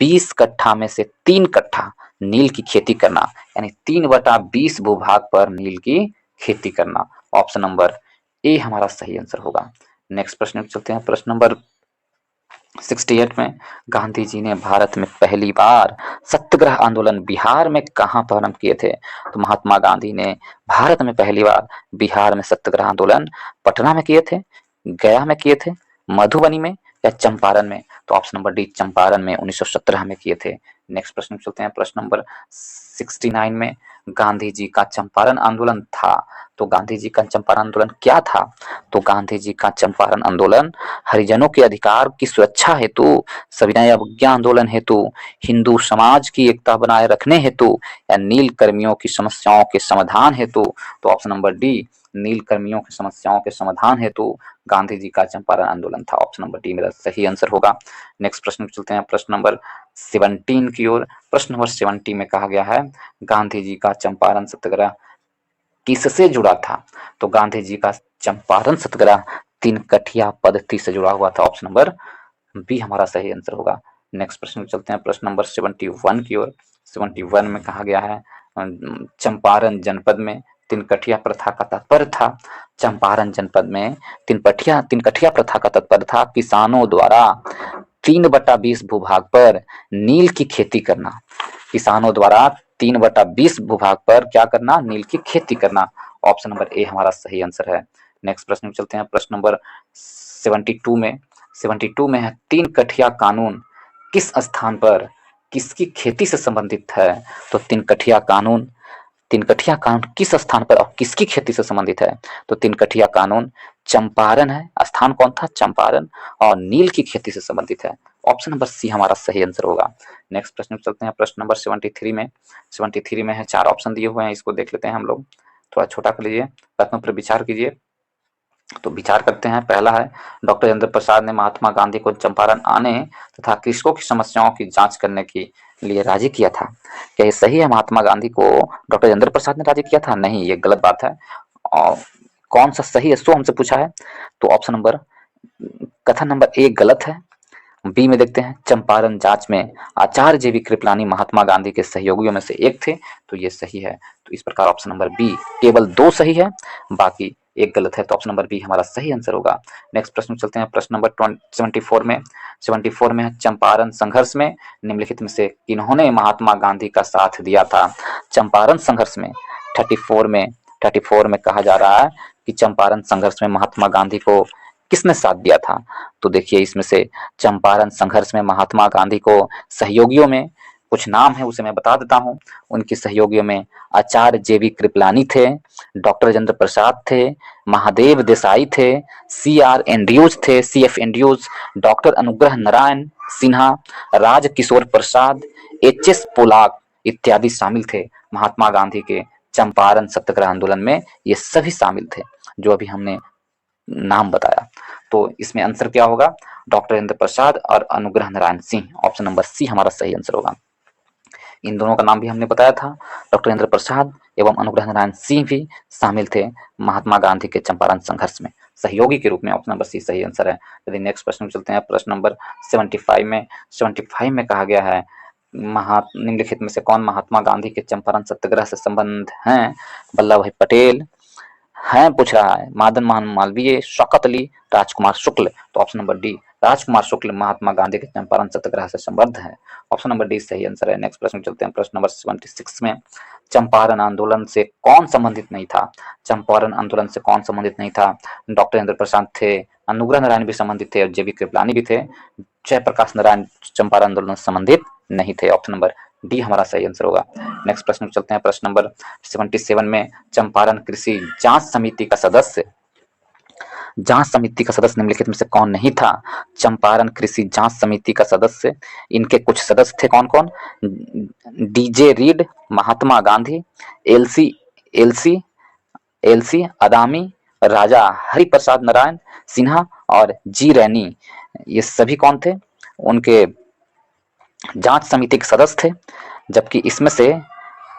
20 कट्ठा में से 3 कट्ठा नील की खेती करना, यानी 3/20 भूभाग पर नील की खेती करना। ऑप्शन नंबर ए हमारा सही आंसर होगा। नेक्स्ट प्रश्न चलते हैं, प्रश्न नंबर 68 में गांधी जी ने भारत में पहली बार सत्याग्रह आंदोलन बिहार में कहाँ प्रारंभ किए थे? तो महात्मा गांधी ने भारत में पहली बार बिहार में सत्याग्रह आंदोलन पटना में किए थे, गया में किए थे, मधुबनी में, या चंपारण में? तो ऑप्शन नंबर डी, चंपारण में 1917 में किए थे। नेक्स्ट प्रश्न चलते हैं, प्रश्न नंबर 69 में गांधी जी का चंपारण आंदोलन था, तो गांधी जी का चंपारण आंदोलन क्या था? तो गांधी जी का चंपारण आंदोलन हरिजनों के अधिकार की सुरक्षा हेतु, सविनय अवज्ञा आंदोलन हेतु, हिंदू समाज की एकता बनाए रखने हेतु, या नील कर्मियों की समस्याओं के समाधान हेतु? तो ऑप्शन नंबर डी, नील कर्मियों की समस्याओं के समाधान हेतु गांधी जी का चंपारण आंदोलन था। ऑप्शन नंबर डी मेरा सही आंसर होगा। नेक्स्ट प्रश्न चलते हैं, प्रश्न नंबर 17 की ओर। प्रश्न नंबर 70 में कहा गया है, गांधी जी का चंपारण सत्याग्रह किससे जुड़ा था? तो गांधी जी का चंपारण सत्याग्रह तिनकठिया पद्धति से जुड़ा हुआ था। ऑप्शन नंबर बी हमारा सही आंसर होगा। नेक्स्ट प्रश्न चलते हैं, प्रश्न नंबर 71 की ओर। 71 में कहा गया है, चंपारण जनपद में तिनकठिया प्रथा का तात्पर्य था चंपारण जनपद में तिनकठिया प्रथा का तात्पर्य था किसानों द्वारा 3/20 भूभाग पर नील की खेती करना। किसानों द्वारा 3/20 भूभाग पर क्या करना? नील की खेती करना। ऑप्शन नंबर ए हमारा सही आंसर है। नेक्स्ट प्रश्न में चलते हैं। प्रश्न नंबर 72 में है तीन कठिया कानून किस स्थान पर किसकी खेती से संबंधित है? तो तीन कठिया कानून किस स्थान पर और किसकी खेती से संबंधित है? तो तीन कठिया कानून चंपारण है। स्थान कौन था? चंपारण। और नील की खेती से संबंधित है। ऑप्शन नंबर सी हमारा सही आंसर होगा। नेक्स्ट प्रश्न में चलते हैं। प्रश्न नंबर 73 में है 4 ऑप्शन दिए हुए हैं, इसको देख लेते हैं हम लोग। थोड़ा छोटा कर लीजिए, प्रश्नों पर विचार कीजिए। तो विचार करते हैं। पहला है डॉक्टर राजेंद्र प्रसाद ने महात्मा गांधी को चंपारण आने तथा कृषकों की समस्याओं की जांच करने के लिए राजी किया था। क्या ये सही है? महात्मा गांधी को डॉक्टर राजेंद्र प्रसाद ने राजी किया था? नहीं, ये गलत बात है। और कौन सा सही है सो हमसे पूछा है, तो ऑप्शन नंबर कथन नंबर ए गलत है। बी में देखते हैं, चंपारण जांच में आचार्य जेवी कृपलानी महात्मा गांधी के सहयोगियों में से एक थे, तो ये सही है। तो इस प्रकार ऑप्शन नंबर बी, केवल 2 सही है, बाकी एक गलत है, तो ऑप्शन नंबर बी हमारा सही आंसर होगा। नेक्स्ट प्रश्न चलते हैं। प्रश्न नंबर 74 में है चंपारण संघर्ष में निम्नलिखित में से किन्होंने महात्मा गांधी का साथ दिया था? चंपारण संघर्ष में 34 में कहा जा रहा है कि चंपारण संघर्ष में महात्मा गांधी को किसने साथ दिया था? तो देखिए, इसमें से चंपारण संघर्ष में महात्मा गांधी को सहयोगियों में कुछ नाम है, उसे मैं बता देता हूं। उनके सहयोगियों में आचार्य जेवी कृपलानी थे, डॉक्टर राजेंद्र प्रसाद थे, महादेव देसाई थे, CF Andrews, doctor Anugrah Narayan Sinha, Raj Kishore प्रसाद, एच.एस. पोलाक इत्यादि शामिल थे। महात्मा गांधी के चंपारण सत्याग्रह आंदोलन में ये सभी शामिल थे जो अभी हमने नाम बताया। तो इसमें आंसर क्या होगा? डॉक्टर राजेंद्र प्रसाद और Anugrah Narayan Singh. Option number C हमारा सही आंसर होगा। इन दोनों का नाम भी हमने बताया था। डॉक्टर राजेंद्र प्रसाद एवं अनुग्रह नारायण सिंह भी शामिल थे महात्मा गांधी के चंपारण संघर्ष में सहयोगी के रूप में। ऑप्शन नंबर सी सही आंसर है। यदि नेक्स्ट प्रश्न में चलते हैं। प्रश्न नंबर 75 में कहा गया है निम्नलिखित में से कौन महात्मा गांधी के चंपारण सत्याग्रह से संबंध हैं? वल्लभ भाई पटेल हैं, पूछ रहा है, मदन मोहन मालवीय, शौकत अली, राजकुमार शुक्ल। तो ऑप्शन नंबर डी, राजकुमार शुक्ल महात्मा गांधी के चंपारण सत्याग्रह से संबद्ध है। ऑप्शन नंबर डी सही आंसर है। नेक्स्ट प्रश्न चलते हैं। प्रश्न नंबर 76 में चंपारण आंदोलन से कौन संबंधित नहीं था? चंपारण आंदोलन से कौन संबंधित नहीं था? डॉक्टर राजेंद्र प्रसाद थे, अनुग्रह नारायण भी संबंधित थे और जेबी कृपलानी भी थे। जयप्रकाश नारायण चंपारण आंदोलन से संबंधित नहीं थे। ऑप्शन नंबर डी हमारा सही आंसर होगा। नेक्स्ट प्रश्न चलते हैं। प्रश्न नंबर 77 में चंपारण कृषि जांच समिति का सदस्य निम्नलिखित में से कौन नहीं था? चंपारण कृषि जांच समिति का सदस्य, इनके कुछ सदस्य थे कौन कौन? DJ read, Mahatma Gandhi, LC अदामी, राजा हरिप्रसाद नारायण सिन्हा और जी रैनी। ये सभी कौन थे? उनके जांच समिति के सदस्य थे। जबकि इसमें से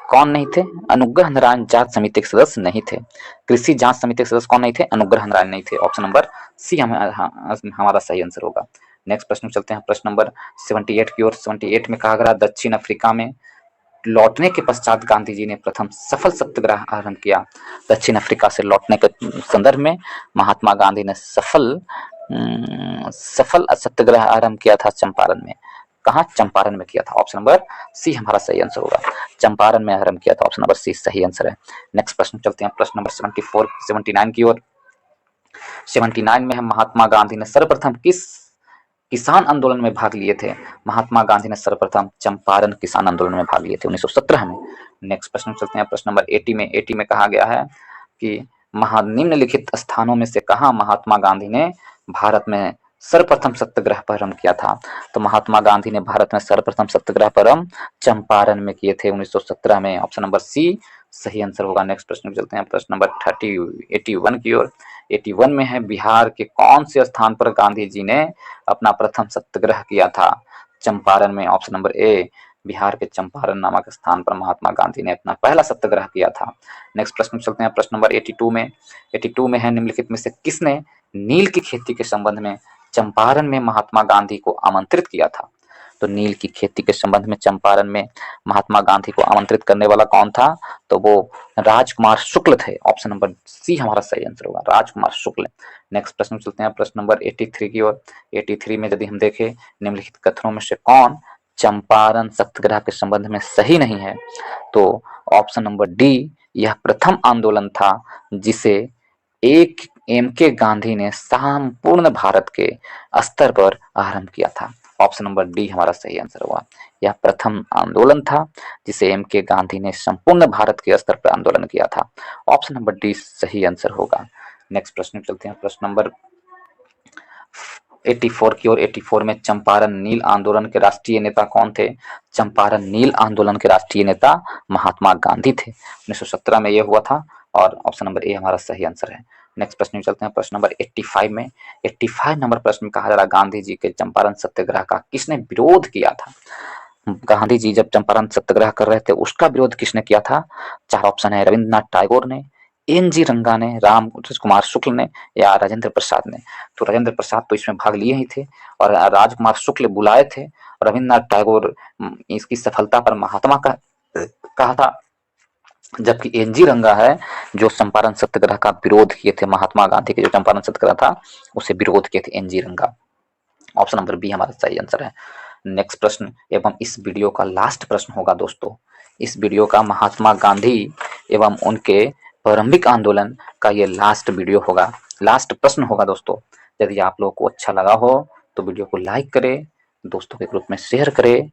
कौन नहीं थे? अनुग्रह नारायण जांच समिति के सदस्य नहीं थे। कृषि जांच समिति के सदस्य कौन नहीं थे? अनुग्रह नारायण नहीं थे। ऑप्शन नंबर सी हमारा सही आंसर होगा। नेक्स्ट प्रश्न चलते हैं। प्रश्न नंबर 78 की ओर। 78 में कहा गया दक्षिण अफ्रीका में लौटने के पश्चात गांधी जी ने प्रथम सफल सत्याग्रह आरंभ किया। दक्षिण अफ्रीका से लौटने के संदर्भ में महात्मा गांधी ने सफल सत्याग्रह आरंभ किया था चंपारण में। कहा? चंपारण में किया था। ऑप्शन नंबर सी हमारा सही आंसर होगा। चंपारण में आरंभ किया था। ऑप्शन नंबर सी सही आंसर है। नेक्स्ट प्रश्न चलते हैं। प्रश्न नंबर 79 की ओर। 79 में है महात्मा गांधी ने सर्वप्रथम किस किसान आंदोलन में भाग लिए थे? महात्मा गांधी ने सर्वप्रथम चंपारण किसान आंदोलन में भाग लिए थे 1917 में। नेक्स्ट प्रश्न चलते हैं। प्रश्न नंबर 80 में कहा गया है कि निम्नलिखित स्थानों में से कहा महात्मा गांधी ने भारत में सर्वप्रथम सत्याग्रह प्रारंभ किया था? तो महात्मा गांधी ने भारत में सर्वप्रथम सत्याग्रह प्रारंभ चंपारण में किए थे 1917 में। ऑप्शन नंबर सी सही आंसर होगा। नेक्स्ट प्रश्न में चलते हैं। प्रश्न नंबर 81 की ओर। 81 में है बिहार के कौन से स्थान पर गांधी जी ने अपना प्रथम सत्याग्रह किया था? चंपारण में। ऑप्शन नंबर ए, बिहार के चंपारण नामक स्थान पर महात्मा गांधी ने अपना पहला सत्याग्रह किया था। नेक्स्ट प्रश्न चलते हैं। प्रश्न नंबर 82 में है निम्नलिखित में से किसने नील की खेती के संबंध में चंपारण में महात्मा गांधी को आमंत्रित किया था? तो नील की खेती के संबंध में चंपारण में महात्मा गांधी को आमंत्रित करने वाला कौन था? तो वो राजकुमार शुक्ल थे। ऑप्शन नंबर सी हमारा सही आंसर होगा, राजकुमार शुक्ल। नेक्स्ट प्रश्न में चलते हैं, प्रश्न नंबर 83 की ओर। 83 में यदि हम देखें, निम्नलिखित कथनों में से कौन चंपारण सत्याग्रह के संबंध में सही नहीं है? तो ऑप्शन नंबर डी, यह प्रथम आंदोलन था जिसे एक एम के गांधी ने संपूर्ण भारत के स्तर पर आरंभ किया था। ऑप्शन नंबर डी हमारा सही आंसर हुआ। यह प्रथम आंदोलन था जिसे एम के गांधी ने संपूर्ण भारत के स्तर पर आंदोलन किया था। ऑप्शन नंबर डी सही आंसर होगा। नेक्स्ट प्रश्न में चलते हैं, प्रश्न नंबर 84 की ओर। 84 में चंपारण नील आंदोलन के राष्ट्रीय नेता कौन थे? चंपारण नील आंदोलन के राष्ट्रीय नेता महात्मा गांधी थे। 1917 में यह हुआ था और ऑप्शन नंबर ए हमारा सही आंसर है। नेक्स्ट प्रश्न में चलते हैं, प्रश्न नंबर 85 में। 85 नंबर प्रश्न में कहा जा रहा, गांधी जी के चंपारण सत्याग्रह का किसने विरोध किया था? गांधी जी जब चंपारण सत्याग्रह कर रहे थे उसका विरोध किसने किया था? चार ऑप्शन है, रविंद्रनाथ टैगोर ने, एन जी रंगा ने, राम कुमार शुक्ल ने, या राजेंद्र प्रसाद ने। तो राजेंद्र प्रसाद तो इसमें भाग लिए ही थे और राजकुमार शुक्ल बुलाए थे। रविंद्रनाथ टैगोर इसकी सफलता पर महात्मा का कहा था, जबकि एन जी रंगा है जो चंपारण सत्याग्रह का विरोध किए थे। महात्मा गांधी के जो चंपारण सत्याग्रह था उसे विरोध किए थे एन जी रंगा। ऑप्शन नंबर बी हमारा सही आंसर है। नेक्स्ट प्रश्न एवं इस वीडियो का लास्ट प्रश्न होगा दोस्तों। इस वीडियो का महात्मा गांधी एवं उनके प्रारंभिक आंदोलन का ये लास्ट वीडियो होगा, लास्ट प्रश्न होगा दोस्तों। यदि आप लोगों को अच्छा लगा हो तो वीडियो को लाइक करें, दोस्तों के ग्रुप में शेयर करें,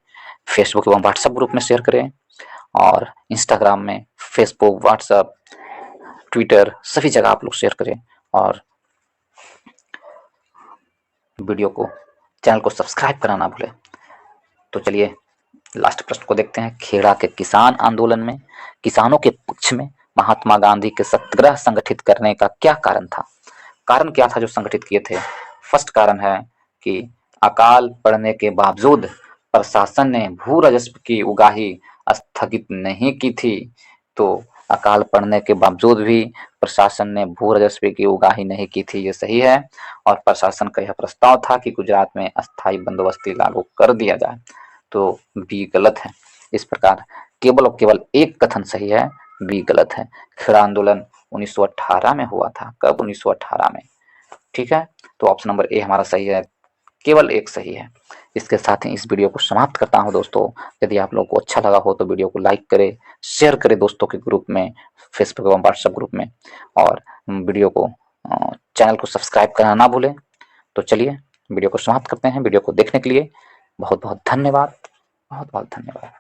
फेसबुक एवं व्हाट्सएप ग्रुप में शेयर करें, और इंस्टाग्राम में, फेसबुक, व्हाट्सएप, ट्विटर सभी जगह आप लोग शेयर करें, और वीडियो को, चैनल को सब्सक्राइब करना ना भूलें। तो चलिए लास्ट प्रश्न को देखते हैं। खेड़ा के किसान आंदोलन में किसानों के पक्ष में महात्मा गांधी के सत्याग्रह संगठित करने का क्या कारण था? कारण क्या था जो संगठित किए थे? फर्स्ट कारण है कि अकाल पड़ने के बावजूद प्रशासन ने भू राजस्व की उगाही स्थगित नहीं की थी। तो अकाल पड़ने के बावजूद भी प्रशासन ने भू राजस्व की उगाही नहीं की थी, ये सही है। और प्रशासन का यह प्रस्ताव था कि गुजरात में अस्थायी बंदोबस्ती लागू कर दिया जाए, तो बी गलत है। इस प्रकार केवल और केवल एक कथन सही है, बी गलत है। खेड़ा आंदोलन 1918 में हुआ था। कब? 1918 में। ठीक है, तो ऑप्शन नंबर ए हमारा सही है, केवल एक सही है। इसके साथ ही इस वीडियो को समाप्त करता हूं दोस्तों। यदि आप लोगों को अच्छा लगा हो तो वीडियो को लाइक करें, शेयर करें दोस्तों के ग्रुप में, फेसबुक एवं व्हाट्सएप ग्रुप में, और वीडियो को, चैनल को सब्सक्राइब करना ना भूलें। तो चलिए वीडियो को समाप्त करते हैं। वीडियो को देखने के लिए बहुत बहुत धन्यवाद, बहुत बहुत धन्यवाद।